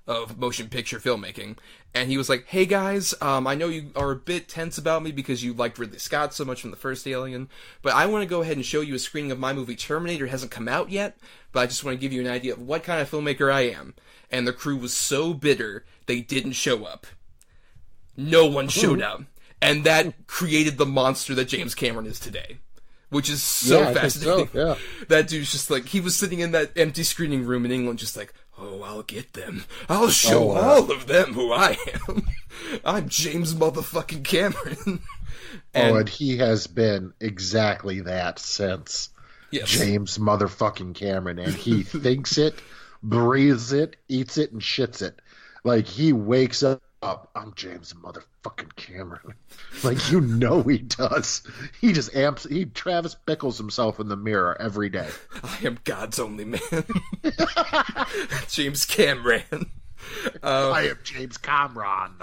of motion picture filmmaking, and he was like, hey guys, I know you are a bit tense about me because you liked Ridley Scott so much from the first Alien, but I want to go ahead and show you a screening of my movie Terminator. It hasn't come out yet, but I just want to give you an idea of what kind of filmmaker I am. And the crew was so bitter, they didn't show up. No one showed up. And that created the monster that James Cameron is today. Which is so fascinating. So, yeah. That dude's just like, he was sitting in that empty screening room in England just like, oh, I'll get them. I'll show all of them who I am. I'm James motherfucking Cameron. And he has been exactly that since. Yes. James motherfucking Cameron. And he thinks it, breathes it, eats it, and shits it. Like, he wakes up up? I'm James motherfucking Cameron. Like, you know he does. He just Travis Bickles himself in the mirror every day. I am God's only man. James Cameron. I am James Cameron.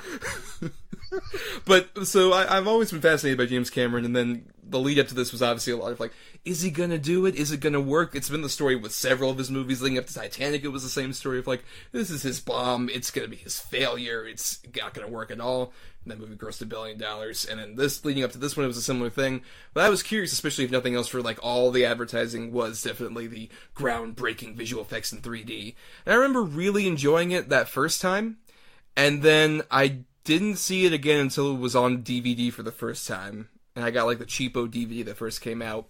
But, so, I've always been fascinated by James Cameron, and then the lead up to this was obviously a lot of, like, is he gonna do it? Is it gonna work? It's been the story with several of his movies. Leading up to Titanic, it was the same story of, like, this is his bomb, it's gonna be his failure, it's not gonna work at all. And that movie grossed $1 billion, and then this, leading up to this one, it was a similar thing. But I was curious, especially if nothing else, for, like, all the advertising was definitely the groundbreaking visual effects in 3D. And I remember really enjoying it that first time, and then I didn't see it again until it was on DVD for the first time. And I got, like, the cheapo DVD that first came out,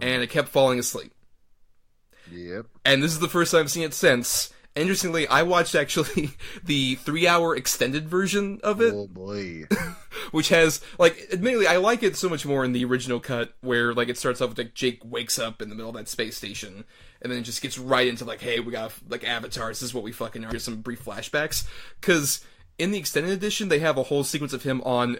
and I kept falling asleep. Yep. And this is the first time I've seen it since. Interestingly, I watched, actually, the 3-hour extended version of it. Oh, boy. Which has, like, admittedly, I like it so much more in the original cut, where, like, it starts off with, like, Jake wakes up in the middle of that space station, and then it just gets right into, like, hey, we got, like, avatars, this is what we fucking are. Here's some brief flashbacks. Because in the extended edition, they have a whole sequence of him on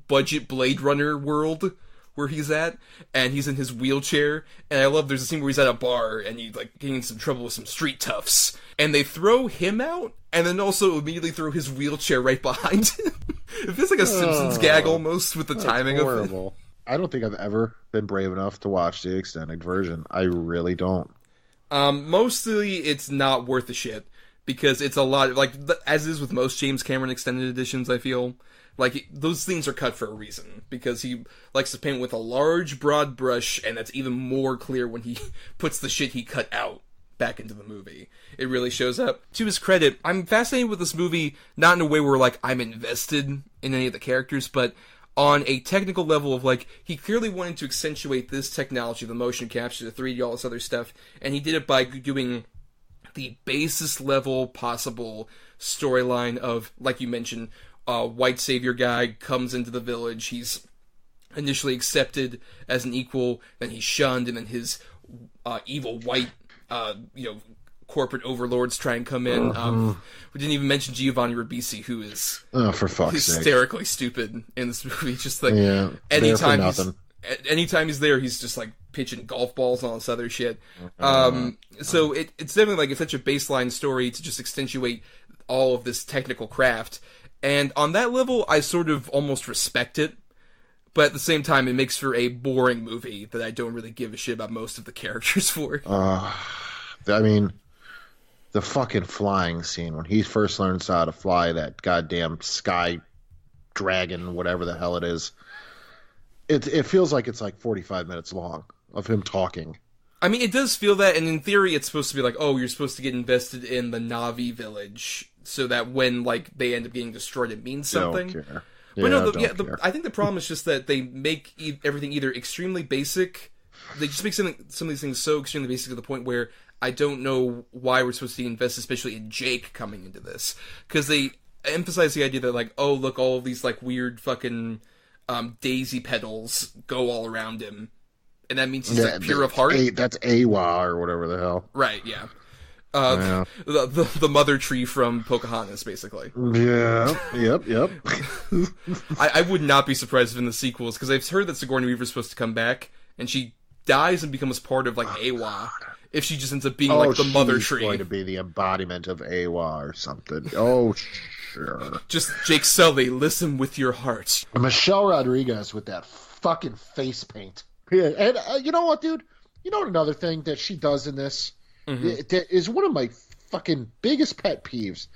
budget Blade Runner world where he's at, and he's in his wheelchair, and I love there's a scene where he's at a bar and he's like getting in some trouble with some street toughs, and they throw him out and then also immediately throw his wheelchair right behind him. It feels like a Simpsons gag almost with the timing horrible. of it. I don't think I've ever been brave enough to watch the extended version. I really don't. Mostly it's not worth the shit because it's a lot like as is with most James Cameron extended editions, I feel. Like, those things are cut for a reason, because he likes to paint with a large, broad brush, and that's even more clear when he puts the shit he cut out back into the movie. It really shows up. To his credit, I'm fascinated with this movie, not in a way where, like, I'm invested in any of the characters, but on a technical level of, like, he clearly wanted to accentuate this technology, the motion capture, the 3D, all this other stuff, and he did it by doing the basest level possible storyline of, like you mentioned, white savior guy comes into the village. He's initially accepted as an equal, then he's shunned, and then his evil white, corporate overlords try and come in. We didn't even mention Giovanni Ribisi, who is for fuck's sake, hysterically stupid in this movie. Just like anytime he's there, he's just like pitching golf balls and all this other shit. So it's definitely like it's such a baseline story to just accentuate all of this technical craft. And on that level, I sort of almost respect it, but at the same time, it makes for a boring movie that I don't really give a shit about most of the characters for. I mean, the fucking flying scene, when he first learns how to fly that goddamn sky dragon, whatever the hell it is, it feels like it's like 45 minutes long of him talking. I mean, it does feel that, and in theory, it's supposed to be like, oh, you're supposed to get invested in the Na'vi village, so that when, like, they end up getting destroyed, it means something. Don't care. But no, I think the problem is just that they make everything either extremely basic, they just make some of these things so extremely basic to the point where I don't know why we're supposed to invest, especially in Jake coming into this. Because they emphasize the idea that, like, oh, look, all of these, like, weird fucking daisy petals go all around him. And that means he's like pure of heart. That's Awa or whatever the hell. Right, yeah. The mother tree from Pocahontas, basically. Yeah, yep. I would not be surprised if in the sequels, because I've heard that Sigourney Weaver's supposed to come back, and she dies and becomes part of, like, Awa. If she just ends up being, like, the mother tree. She's going to be the embodiment of Awa or something. Oh, sure. Just Jake Sully, listen with your heart. Michelle Rodriguez with that fucking face paint. Yeah, and you know what, dude? You know another thing that she does in this that is one of my fucking biggest pet peeves.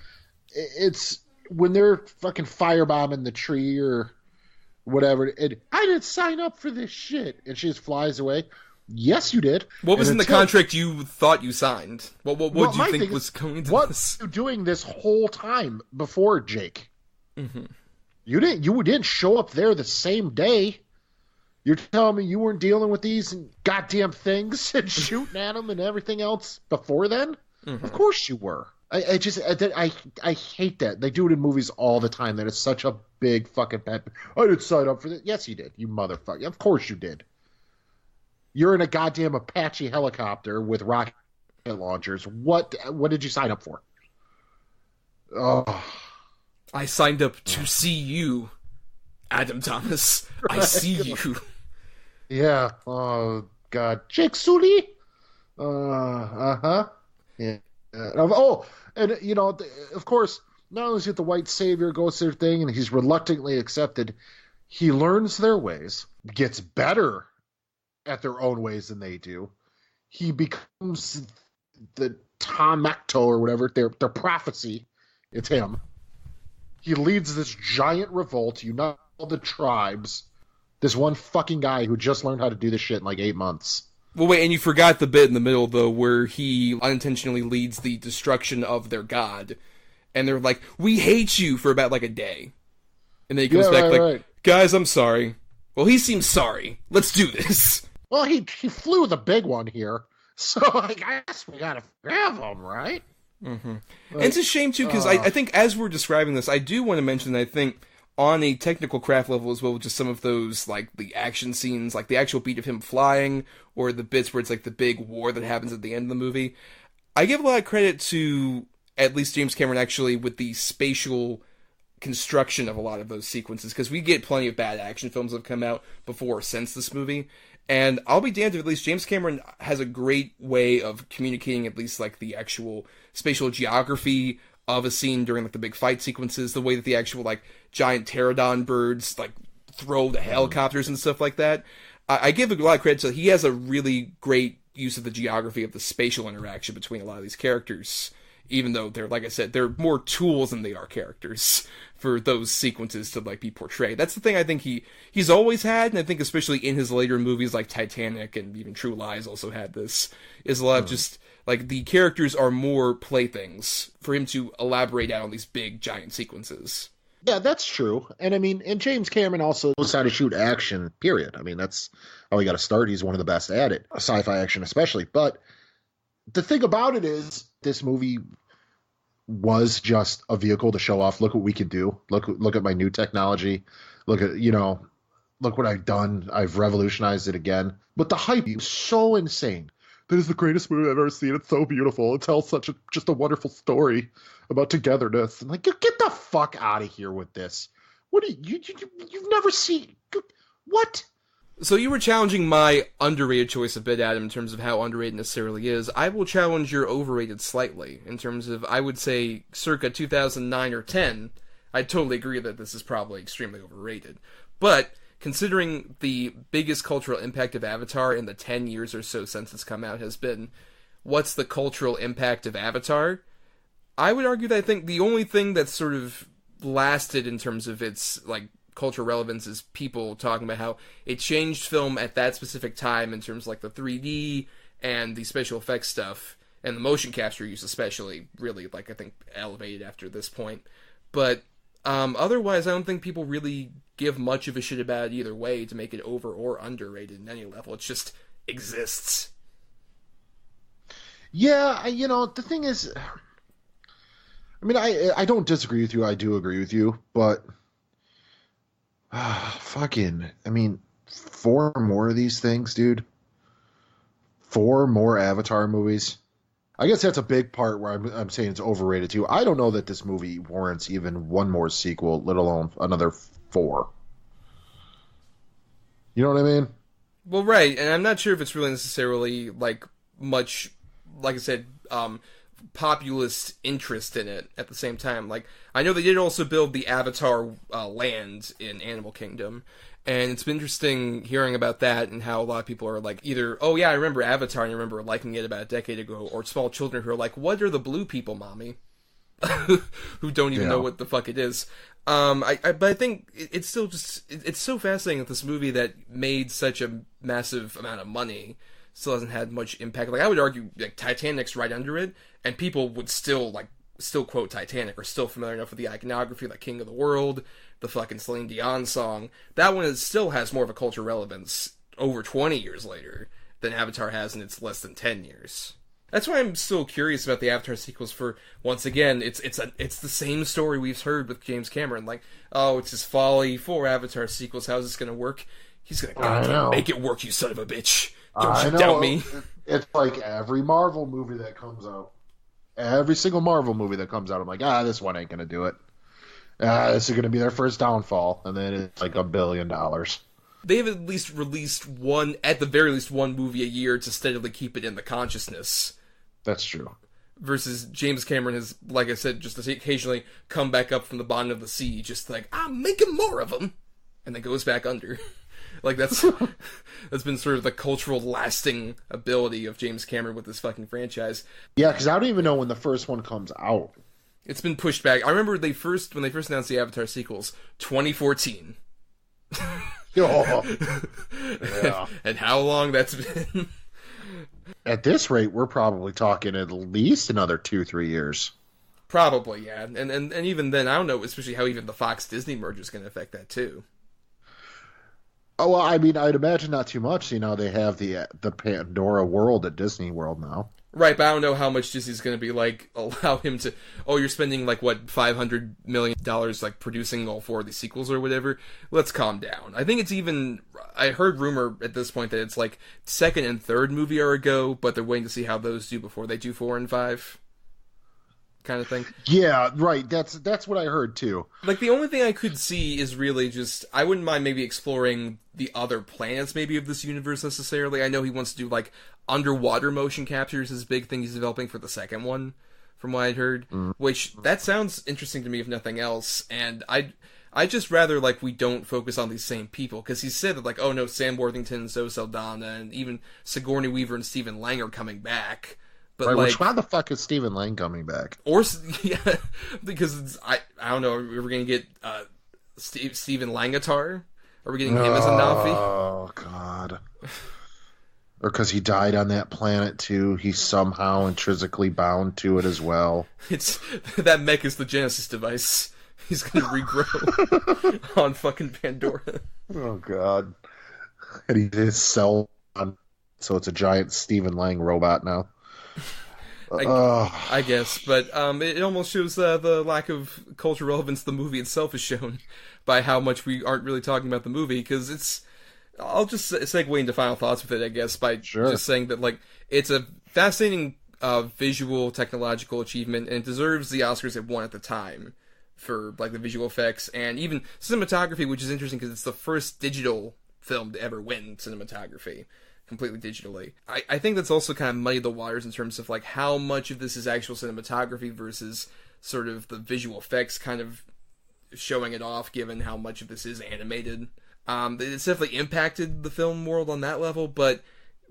It's when they're fucking firebombing the tree or whatever. And I didn't sign up for this shit, and she just flies away. Yes, you did. What was in the contract you thought you signed? What did you think was going into what this? What were you doing this whole time before Jake? You didn't show up there the same day. You're telling me you weren't dealing with these goddamn things and shooting at them and everything else before then? Of course you were. I hate that. They do it in movies all the time. That is such a big fucking pet. I didn't sign up for this. Yes, you did. You motherfucker. Of course you did. You're in a goddamn Apache helicopter with rocket launchers. What did you sign up for? Oh. I signed up to see you, Adam Thomas. I see you. Yeah. Oh, God. Jake Sully? Uh-huh. Yeah. And, you know, of course, not only is it the white savior goes their thing and he's reluctantly accepted, he learns their ways, gets better at their own ways than they do. He becomes the Tomacto or whatever, their prophecy. It's him. He leads this giant revolt, unite all the tribes. This one fucking guy who just learned how to do this shit in like 8 months. Well, wait, and you forgot the bit in the middle, though, where he unintentionally leads the destruction of their god. And they're like, we hate you for about like a day. And then he comes back like, guys, I'm sorry. Well, he seems sorry. Let's do this. Well, he flew the big one here. So I guess we gotta grab him, right? Mm-hmm. And it's a shame, too, because I think as we're describing this, I do want to mention that I think on a technical craft level as well, just some of those, like, the action scenes, like the actual beat of him flying, or the bits where it's like the big war that happens at the end of the movie, I give a lot of credit to at least James Cameron actually with the spatial construction of a lot of those sequences, because we get plenty of bad action films that have come out before or since this movie, and I'll be damned if at least James Cameron has a great way of communicating at least like the actual spatial geography of a scene during like the big fight sequences, the way that the actual like giant pterodon birds like throw the helicopters and stuff like that. I give a lot of credit to, he has a really great use of the geography of the spatial interaction between a lot of these characters, even though they're, like I said, they're more tools than they are characters for those sequences to like be portrayed. That's the thing I think he's always had, and I think especially in his later movies like Titanic and even True Lies also had this, is a lot of just like the characters are more playthings for him to elaborate out on these big giant sequences. Yeah, that's true. And I mean, and James Cameron also knows how to shoot action, period. I mean, that's how he got to start. He's one of the best at it, sci-fi action especially. But the thing about it is, this movie was just a vehicle to show off, look what we can do. Look at my new technology. Look at, look what I've done. I've revolutionized it again. But the hype is so insane. That is the greatest movie I've ever seen. It's so beautiful. It tells just a wonderful story about togetherness. And like, get the fuck out of here with this. What do you've never seen? What? So you were challenging my underrated choice a bit, Adam, in terms of how underrated necessarily is. I will challenge your overrated slightly, in terms of, I would say, circa 2009 or 10, I totally agree that this is probably extremely overrated. But considering the biggest cultural impact of Avatar in the 10 years or so since it's come out has been, what's the cultural impact of Avatar? I would argue that I think the only thing that's sort of lasted in terms of its, like, cultural relevance is people talking about how it changed film at that specific time in terms of, like, the 3D and the special effects stuff, and the motion capture use especially, really, like, I think, elevated after this point. But otherwise, I don't think people really give much of a shit about it either way to make it over or underrated in any level. It just exists. Yeah, the thing is, I mean, I don't disagree with you. I do agree with you, but I mean, 4 more of these things, dude. 4 more Avatar movies. I guess that's a big part where I'm saying it's overrated too. I don't know that this movie warrants even one more sequel, let alone another 4. You know what I mean? Well, right, and I'm not sure if it's really necessarily, like, much, like I said, populist interest in it at the same time. Like, I know they did also build the Avatar land in Animal Kingdom, and it's been interesting hearing about that and how a lot of people are like, either, oh yeah, I remember Avatar and I remember liking it about a decade ago, or small children who are like, what are the blue people, mommy? Who don't even know what the fuck it is. But I think it's still just, it's so fascinating that this movie that made such a massive amount of money still hasn't had much impact. Like, I would argue, like, Titanic's right under it, and people would still quote Titanic, or still familiar enough with the iconography, like King of the World, the fucking Celine Dion song. That one still has more of a cultural relevance over 20 years later than Avatar has in its less than 10 years. That's why I'm still curious about the Avatar sequels for, once again, it's the same story we've heard with James Cameron. Like, oh, it's his folly, 4 Avatar sequels, how's this gonna work? He's gonna make it work, you son of a bitch. Don't you doubt me. It's like every Marvel movie that comes out. Every single Marvel movie that comes out, I'm like, this one ain't gonna do it. This is going to be their first downfall, and then it's like $1 billion. They've at least released one, at the very least, one movie a year to steadily keep it in the consciousness. That's true. Versus James Cameron has, like I said, just occasionally come back up from the bottom of the sea, just like, I'm making more of them, and then goes back under. Like, that's been sort of the cultural lasting ability of James Cameron with this fucking franchise. Yeah, because I don't even know when the first one comes out. It's been pushed back. I remember when they first announced the Avatar sequels, 2014. Oh. Yeah. And how long that's been. At this rate, we're probably talking at least another 2-3 years. Probably, yeah. And even then, I don't know, especially how even the Fox-Disney merger is going to affect that, too. Oh, well, I mean, I'd imagine not too much. You know, they have the Pandora World at Disney World now. Right, but I don't know how much Disney's going to be, like, allow him to... Oh, you're spending, like, what, $500 million, like, producing all 4 of these sequels or whatever? Let's calm down. I think it's even... I heard rumor at this point that it's, like, second and third movie are a go, but they're waiting to see how those do before they do 4 and 5. Kind of thing. Yeah, right. That's what I heard, too. Like, the only thing I could see is really just... I wouldn't mind maybe exploring the other planets, maybe, of this universe, necessarily. I know he wants to do, like, underwater motion capture is his big thing he's developing for the second one, from what I'd heard. Which, that sounds interesting to me, if nothing else. And I just rather, like, we don't focus on these same people. Because he said that, like, oh no, Sam Worthington, Zoe Saldana, and even Sigourney Weaver and Stephen Lang are coming back. But right, like, which, why the fuck is Stephen Lang coming back? Or, yeah, because I don't know, are we going to get Stephen Langatar? Are we getting him as a Navi? Oh, God. Or because he died on that planet, too. He's somehow intrinsically bound to it as well. It's that mech is the Genesis device. He's going to regrow on fucking Pandora. Oh, God. And he his cell on, so it's a giant Stephen Lang robot now. I guess, but it almost shows the lack of cultural relevance the movie itself is shown by how much we aren't really talking about the movie, because it's... I'll just segue into final thoughts with it, I guess, by just saying that, like, it's a fascinating visual, technological achievement, and it deserves the Oscars it won at the time for, like, the visual effects, and even cinematography, which is interesting because it's the first digital film to ever win cinematography. Completely digitally. I think that's also kind of muddied the waters in terms of, like, how much of this is actual cinematography versus sort of the visual effects kind of showing it off, given how much of this is animated. It's definitely impacted the film world on that level, but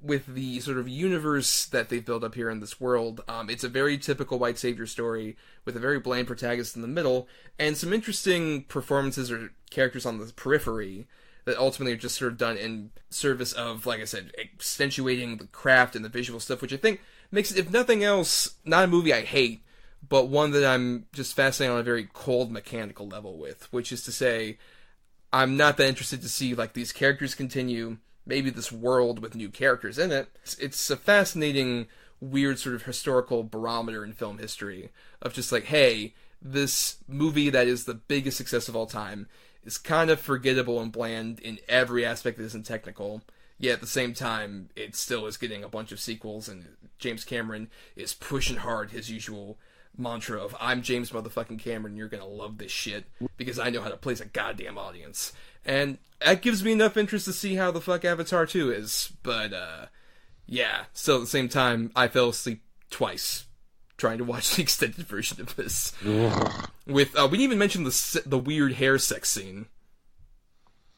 with the sort of universe that they've built up here in this world, it's a very typical white savior story with a very bland protagonist in the middle, and some interesting performances or characters on the periphery that ultimately are just sort of done in service of, like I said, accentuating the craft and the visual stuff, which I think makes it, if nothing else, not a movie I hate, but one that I'm just fascinated on a very cold mechanical level with, which is to say, I'm not that interested to see, like, these characters continue, maybe this world with new characters in it. It's a fascinating, weird sort of historical barometer in film history of just like, hey, this movie that is the biggest success of all time is kind of forgettable and bland in every aspect that isn't technical, yet at the same time, it still is getting a bunch of sequels, and James Cameron is pushing hard his usual mantra of, I'm James motherfucking Cameron, you're gonna love this shit, because I know how to please a goddamn audience. And that gives me enough interest to see how the fuck Avatar 2 is, but, yeah, still at the same time, I fell asleep twice trying to watch the extended version of this. With we didn't even mention the weird hair sex scene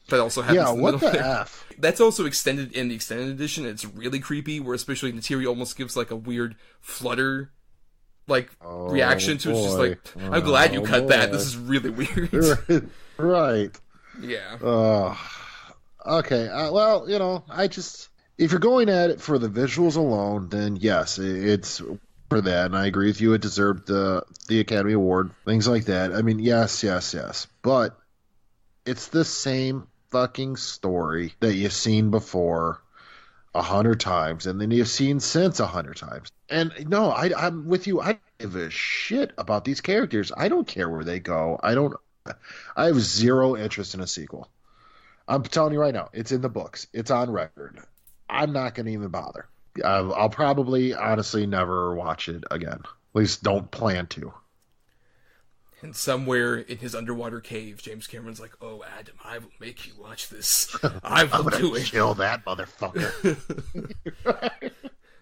that also happens. Yeah, in the what middle the there. F? That's also extended in the extended edition. It's really creepy, where especially Neytiri almost gives like a weird flutter, like reaction to it. It's just like, I'm glad you cut that. This is really weird. Right. Yeah. Okay. Well, you know, if you're going at it for the visuals alone, then yes, it's for that, and I agree with you. It deserved the Academy Award, things like that. I mean, yes, but it's the same fucking story that you've seen before 100 times, and then you've seen since 100 times. And no, I'm with you. I don't give a shit about these characters. I don't care where they go. I have zero interest in a sequel. I'm telling you right now, it's in the books. It's on record. I'm not going to even bother. I'll probably, honestly, never watch it again. At least don't plan to. And somewhere in his underwater cave, James Cameron's like, "Oh, Adam, I will make you watch this. I will do it. Kill that motherfucker."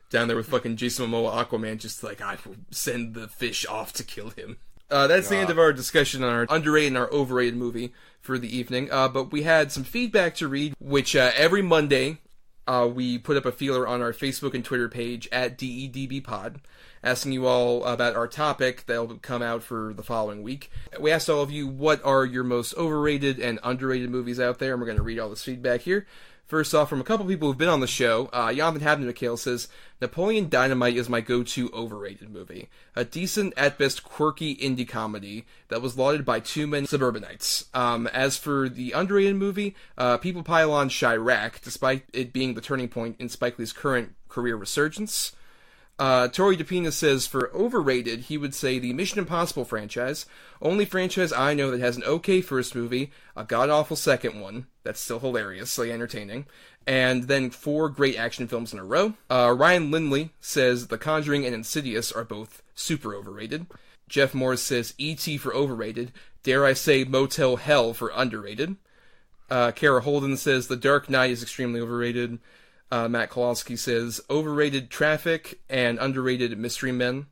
Down there with fucking Jason Momoa, Aquaman, just like, I will send the fish off to kill him. That's the end of our discussion on our underrated and our overrated movie for the evening. But we had some feedback to read, which every Monday we put up a feeler on our Facebook and Twitter page at DEDBpod, asking you all about our topic that will come out for the following week. We asked all of you, what are your most overrated and underrated movies out there? And we're going to read all this feedback here. First off, from a couple people who've been on the show, Jonathan Habden-McHale says, Napoleon Dynamite is my go-to overrated movie. A decent, at best, quirky indie comedy that was lauded by too many suburbanites. As for the underrated movie, people pile on Chirac, despite it being the turning point in Spike Lee's current career resurgence. Tori DePina says, for overrated, he would say the Mission Impossible franchise. Only franchise I know that has an okay first movie, a god-awful second one, that's still hilariously entertaining, and then 4 great action films in a row. Ryan Lindley says The Conjuring and Insidious are both super overrated. Jeff Morris says E.T. for overrated. Dare I say Motel Hell for underrated. Kara Holden says The Dark Knight is extremely overrated. Matt Kowalski says overrated Traffic and underrated Mystery Men.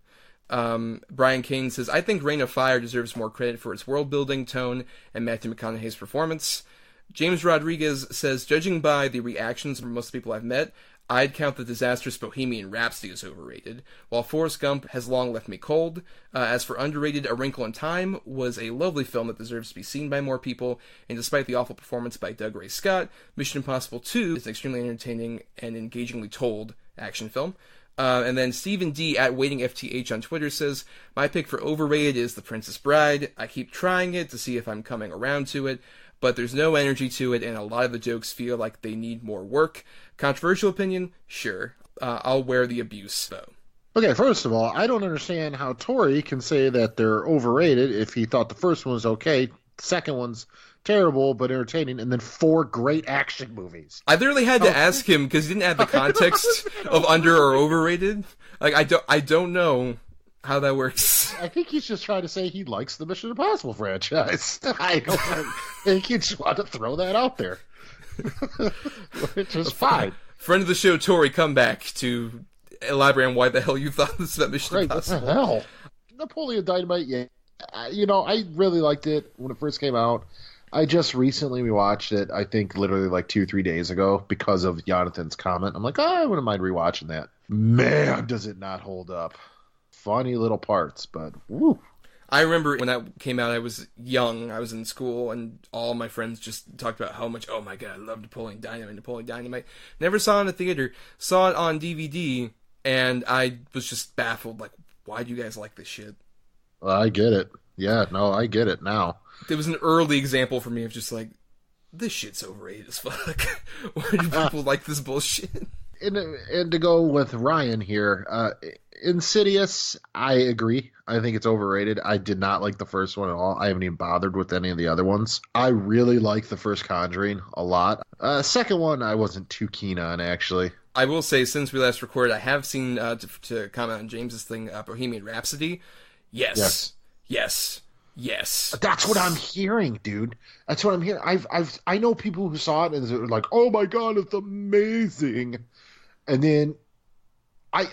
Brian Kane says, I think Reign of Fire deserves more credit for its world building, tone, and Matthew McConaughey's performance. James Rodriguez says, judging by the reactions from most people I've met, I'd count the disastrous Bohemian Rhapsody as overrated, while Forrest Gump has long left me cold. As for underrated, A Wrinkle in Time was a lovely film that deserves to be seen by more people, and despite the awful performance by Doug Ray Scott, Mission Impossible 2 is an extremely entertaining and engagingly told action film. And then Stephen D. at WaitingFTH on Twitter says, my pick for overrated is The Princess Bride. I keep trying it to see if I'm coming around to it, but there's no energy to it, and a lot of the jokes feel like they need more work. Controversial opinion? Sure. I'll wear the abuse, though. Okay, first of all, I don't understand how Tori can say that they're overrated if he thought the first one was okay, the second one's terrible but entertaining, and then 4 great action movies. I literally had to ask him because he didn't have the context of under or overrated. Like, I don't know how that works. I think he's just trying to say he likes the Mission Impossible franchise. I don't think he just wanted to throw that out there. Which is fine. Friend of the show, Tori, come back to elaborate on why the hell you thought this about Mission Impossible. What the hell? Napoleon Dynamite, yeah. I really liked it when it first came out. I just recently rewatched it, I think literally like 2-3 days ago because of Jonathan's comment. I'm like, I wouldn't mind rewatching that. Man, does it not hold up. Funny little parts, but woo. I remember when that came out, I was young, I was in school, and all my friends just talked about how much, oh my god, I love Napoleon Dynamite. Never saw it in a theater, saw it on DVD, and I was just baffled, like, why do you guys like this shit? I get it. Yeah, no, I get it now. It was an early example for me of just like, this shit's overrated as fuck. Why do people like this bullshit? And to go with Ryan here, Insidious, I agree. I think it's overrated. I did not like the first one at all. I haven't even bothered with any of the other ones. I really like the first Conjuring a lot. Second one, I wasn't too keen on, actually. I will say, since we last recorded, I have seen, to comment on James's thing, Bohemian Rhapsody. Yes. That's what I'm hearing, dude. That's what I'm hearing. I know people who saw it and they're like, "Oh my god, it's amazing," and then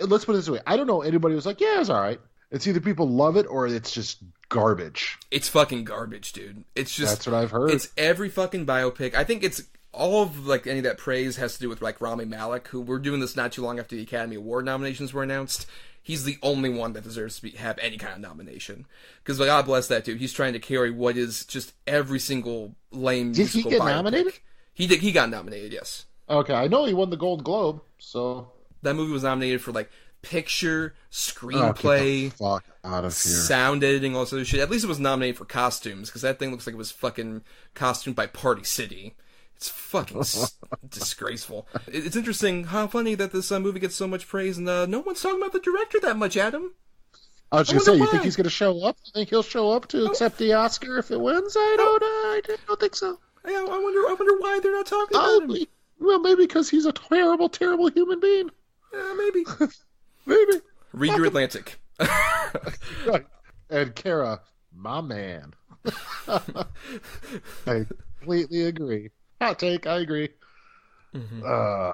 let's put it this way: I don't know anybody who's like, "Yeah, it's all right." It's either people love it or it's just garbage. It's fucking garbage, dude. It's just that's what I've heard. It's every fucking biopic. I think it's all of like any of that praise has to do with like Rami Malek, who we're doing this not too long after the Academy Award nominations were announced. He's the only one that deserves to have any kind of nomination. Because, God bless that dude. He's trying to carry what is just every single lame musical biopic. Did he get nominated? He got nominated, yes. Okay, I know he won the Golden Globe, so... That movie was nominated for, like, picture, screenplay, get the fuck out of here. Sound editing, all this other shit. At least it was nominated for costumes, because that thing looks like it was fucking costumed by Party City. It's fucking disgraceful. It's interesting how funny that this movie gets so much praise, and no one's talking about the director that much, Adam. I was going to say, you think he's going to show up? You think he'll show up to accept the Oscar if it wins? I don't think so. Yeah, I wonder why they're not talking about him. Well, maybe because he's a terrible, terrible human being. Yeah, maybe. Maybe. Read your Atlantic. Right. And Kara, My man. I completely agree. Hot take, I agree. Mm-hmm.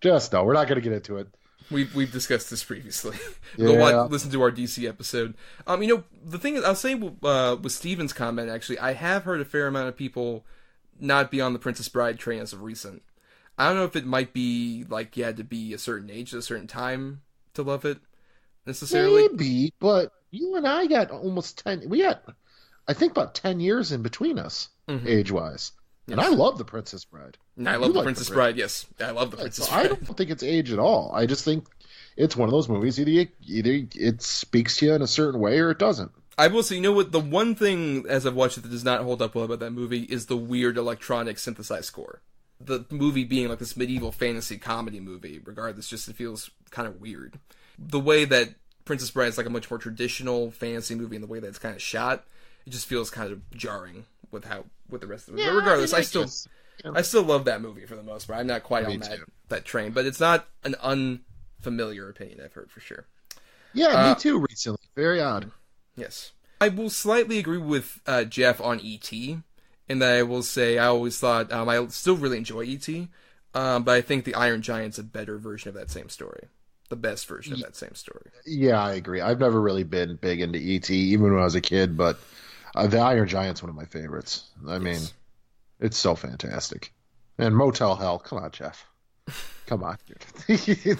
Just no, we're not going to get into it. We've discussed this previously. Yeah. Listen to our DC episode. The thing is, I'll say with Steven's comment, actually, I have heard a fair amount of people not be on the Princess Bride train as of recent. I don't know if it might be like you had to be a certain age at a certain time to love it, necessarily. Maybe, but you and I got almost 10... We had, I think, about 10 years in between us, age-wise. Yes. And I love The Princess Bride. I love The Princess Bride, yes. I love The Princess Bride. I don't think it's age at all. I just think it's one of those movies, either it speaks to you in a certain way or it doesn't. I will say, you know what, the one thing, as I've watched it, that does not hold up well about that movie is the weird electronic synthesized score. The movie being like this medieval fantasy comedy movie, regardless, just it feels kind of weird. The way that Princess Bride is like a much more traditional fantasy movie and the way that it's kind of shot, it just feels kind of jarring with the rest of it. Yeah, but regardless, I mean, I still love that movie for the most part. I'm not quite on that train, but it's not an unfamiliar opinion I've heard for sure. Yeah, me too recently. Very odd. Yes. I will slightly agree with Jeff on E.T., in that I will say I always thought, I still really enjoy E.T., but I think The Iron Giant's a better version of that same story. The best version of that same story. Yeah, I agree. I've never really been big into E.T., even when I was a kid, but The Iron Giant's one of my favorites. I mean, it's so fantastic. And Motel Hell, come on, Jeff. Come on, dude.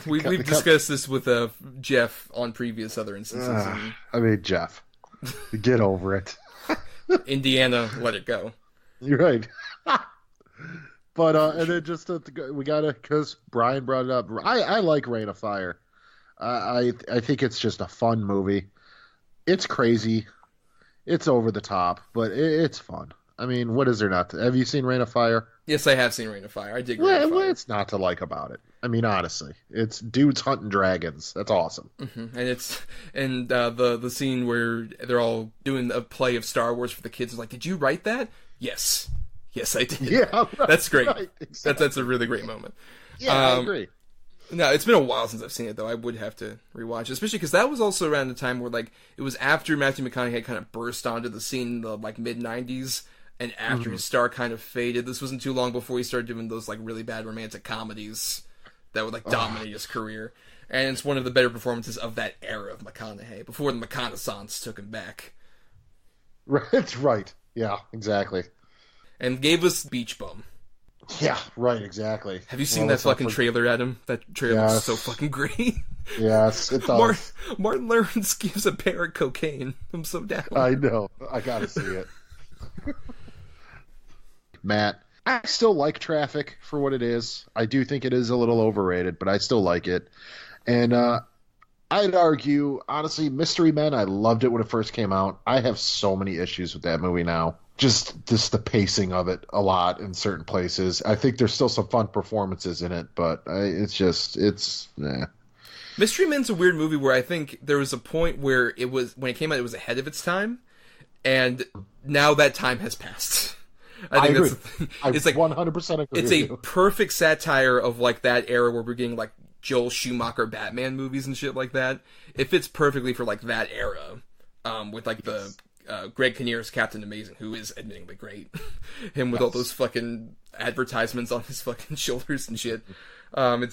We've discussed this with Jeff on previous other instances. I mean, Jeff, get over it. Indiana, let it go. You're right. But and then just we gotta, because Brian brought it up. I like Reign of Fire. I think it's just a fun movie. It's crazy. It's over the top, but it's fun. I mean, what is there not to... Have you seen Reign of Fire? Yes, I have seen Reign of Fire. I dig Reign of Fire. What's not to like about it? I mean, honestly, it's dudes hunting dragons. That's awesome. Mm-hmm. And the scene where they're all doing a play of Star Wars for the kids is like, did you write that? Yes, I did. Yeah, right, that's great. Right, exactly. That's a really great moment. Yeah, I agree. No, it's been a while since I've seen it, though. I would have to rewatch it, especially because that was also around the time where, like, it was after Matthew McConaughey kind of burst onto the scene in the, like, mid-90s, and after his star kind of faded. This wasn't too long before he started doing those, like, really bad romantic comedies that would, like, dominate his career. And it's one of the better performances of that era of McConaughey, before the McConaissance took him back. Right, right. Yeah, exactly. And gave us Beach Bum. Yeah, right, exactly. Have you seen that fucking trailer, Adam? That trailer is so fucking great. Yes, it does. Martin Lawrence gives a parrot cocaine. I'm so down. I know. I gotta see it. Matt, I still like Traffic for what it is. I do think it is a little overrated, but I still like it. And I'd argue, honestly, Mystery Men, I loved it when it first came out. I have so many issues with that movie now. Just the pacing of it a lot in certain places. I think there's still some fun performances in it, but it's Mystery Men's a weird movie where I think there was a point where when it came out, it was ahead of its time, and now that time has passed. I think agree. That's the thing. I 100% agree. It's a perfect satire of like that era where we're getting like Joel Schumacher Batman movies and shit like that. It fits perfectly for like that era, with like the Greg Kinnear's Captain Amazing, who is admittingly great. Him with all those fucking advertisements on his fucking shoulders and shit. I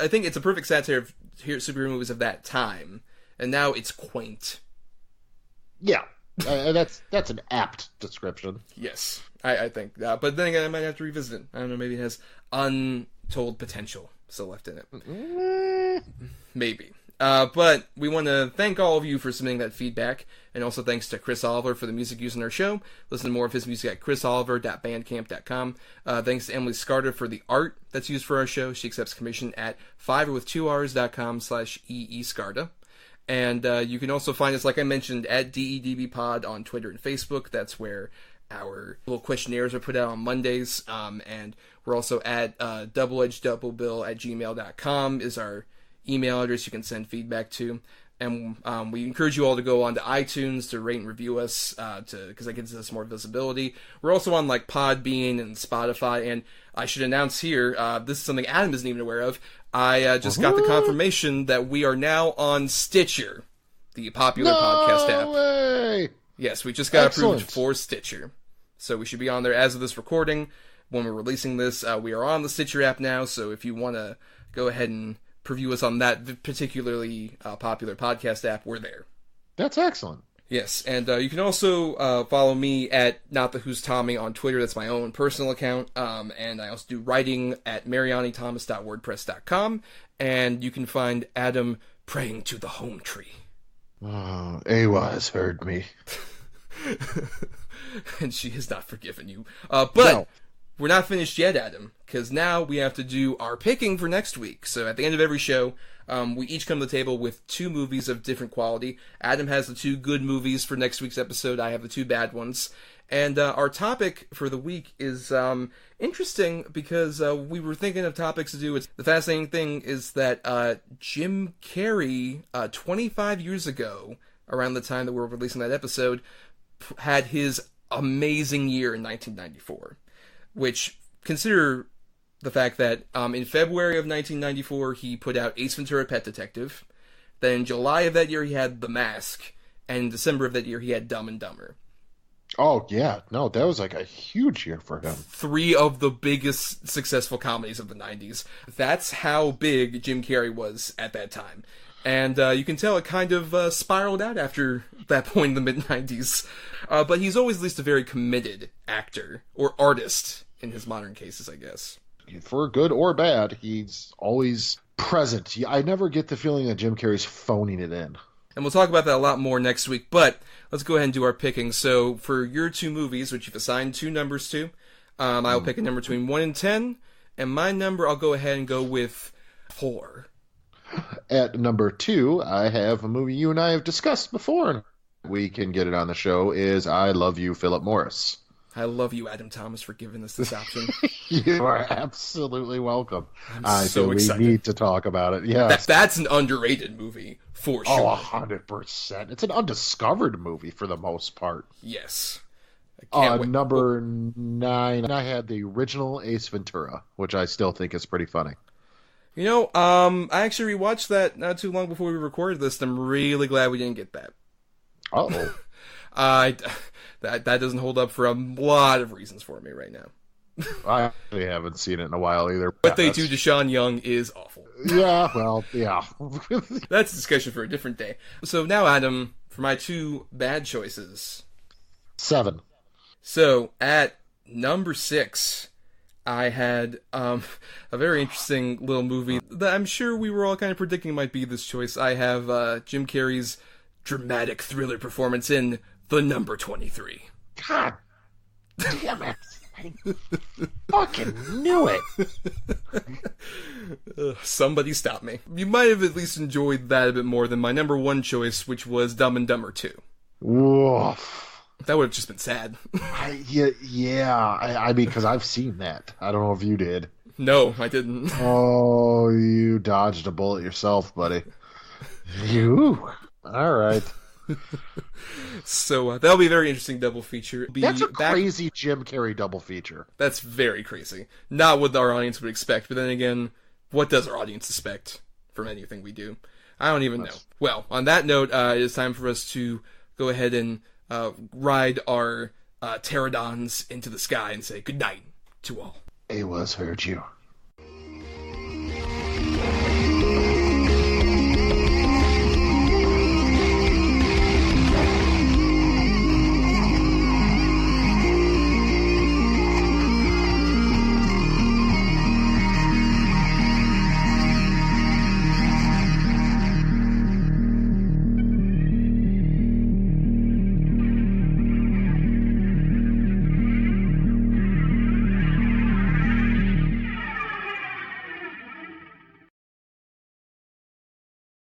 think it's a perfect satire of superhero movies of that time, and now it's quaint. Yeah, that's an apt description. Yes, I think. But then again, I might have to revisit it. I don't know, maybe it has untold potential still left in it. Maybe. But we want to thank all of you for submitting that feedback, and also thanks to Chris Oliver for the music used in our show. Listen to more of his music at chrisoliver.bandcamp.com. Thanks to Emily Scarta for the art that's used for our show. She accepts commission at fiverr.com/eescarta. And you can also find us, like I mentioned, at DEDBpod on Twitter and Facebook. That's where our little questionnaires are put out on Mondays. And we're also at doubleedgedoublebill@gmail.com is our email address you can send feedback to. And we encourage you all to go on to iTunes to rate and review us, because that gives us more visibility. We're also on like Podbean and Spotify, and I should announce here, this is something Adam isn't even aware of. I just got the confirmation that we are now on Stitcher, the popular podcast app. Way. Yes, we just got Excellent. approved for Stitcher. So we should be on there as of this recording. When we're releasing this, we are on the Stitcher app now, so if you want to go ahead and preview us on that particularly popular podcast app, we're there. That's excellent. Yes, and you can also follow me at Not the Who's Tommy on Twitter. That's my own personal account. And I also do writing at marianithomas.wordpress.com. And you can find Adam praying to the home tree. Oh, Awa has heard me. And she has not forgiven you. But we're not finished yet, Adam, because now we have to do our picking for next week. So at the end of every show, we each come to the table with 2 movies of different quality. Adam has the 2 good movies for next week's episode. I have the 2 bad ones. And our topic for the week is interesting because we were thinking of topics to do. The fascinating thing is that Jim Carrey, 25 years ago, around the time that we're releasing that episode, had his amazing year in 1994. Which, consider the fact that in February of 1994, he put out Ace Ventura: Pet Detective. Then in July of that year, he had The Mask. And in December of that year, he had Dumb and Dumber. Oh, yeah. No, that was like a huge year for him. 3 of the biggest successful comedies of the 90s. That's how big Jim Carrey was at that time. And you can tell it kind of spiraled out after that point in the mid-90s. But he's always at least a very committed actor, or artist, in his modern cases, I guess. For good or bad, he's always present. I never get the feeling that Jim Carrey's phoning it in. And we'll talk about that a lot more next week, but let's go ahead and do our picking. So, for your 2 movies, which you've assigned 2 numbers to, I'll pick a number between 1 and 10, and my number, I'll go ahead and go with 4. At number 2, I have a movie you and I have discussed before. We can get it on the show, is I Love You, Philip Morris. I love you, Adam Thomas, for giving us this option. You are absolutely welcome. I'm so excited. We need to talk about it. Yes. That's an underrated movie, for sure. Oh, 100%. It's an undiscovered movie for the most part. Yes. I can't wait. Number 9, I had the original Ace Ventura, which I still think is pretty funny. You know, I actually rewatched that not too long before we recorded this, and I'm really glad we didn't get that. Uh-oh. That doesn't hold up for a lot of reasons for me right now. I actually haven't seen it in a while either. What they do to Sean Young is awful. Yeah, well, yeah. That's a discussion for a different day. So now, Adam, for my 2 bad choices. 7. So, at number 6, I had a very interesting little movie that I'm sure we were all kind of predicting might be this choice. I have Jim Carrey's dramatic thriller performance in The Number 23. God damn it. I fucking knew it. Somebody stop me. You might have at least enjoyed that a bit more than my number 1 choice, which was Dumb and Dumber 2. Woof. That would have just been sad. I mean, because I've seen that. I don't know if you did. No, I didn't. Oh, you dodged a bullet yourself, buddy. You. All right. So that'll be a very interesting double feature. That's a crazy Jim Carrey double feature. That's very crazy. Not what our audience would expect, but then again, what does our audience expect from anything we do? I don't even know. Well, on that note, it is time for us to go ahead and ride our pterodons into the sky and say goodnight to all. Awa's heard you.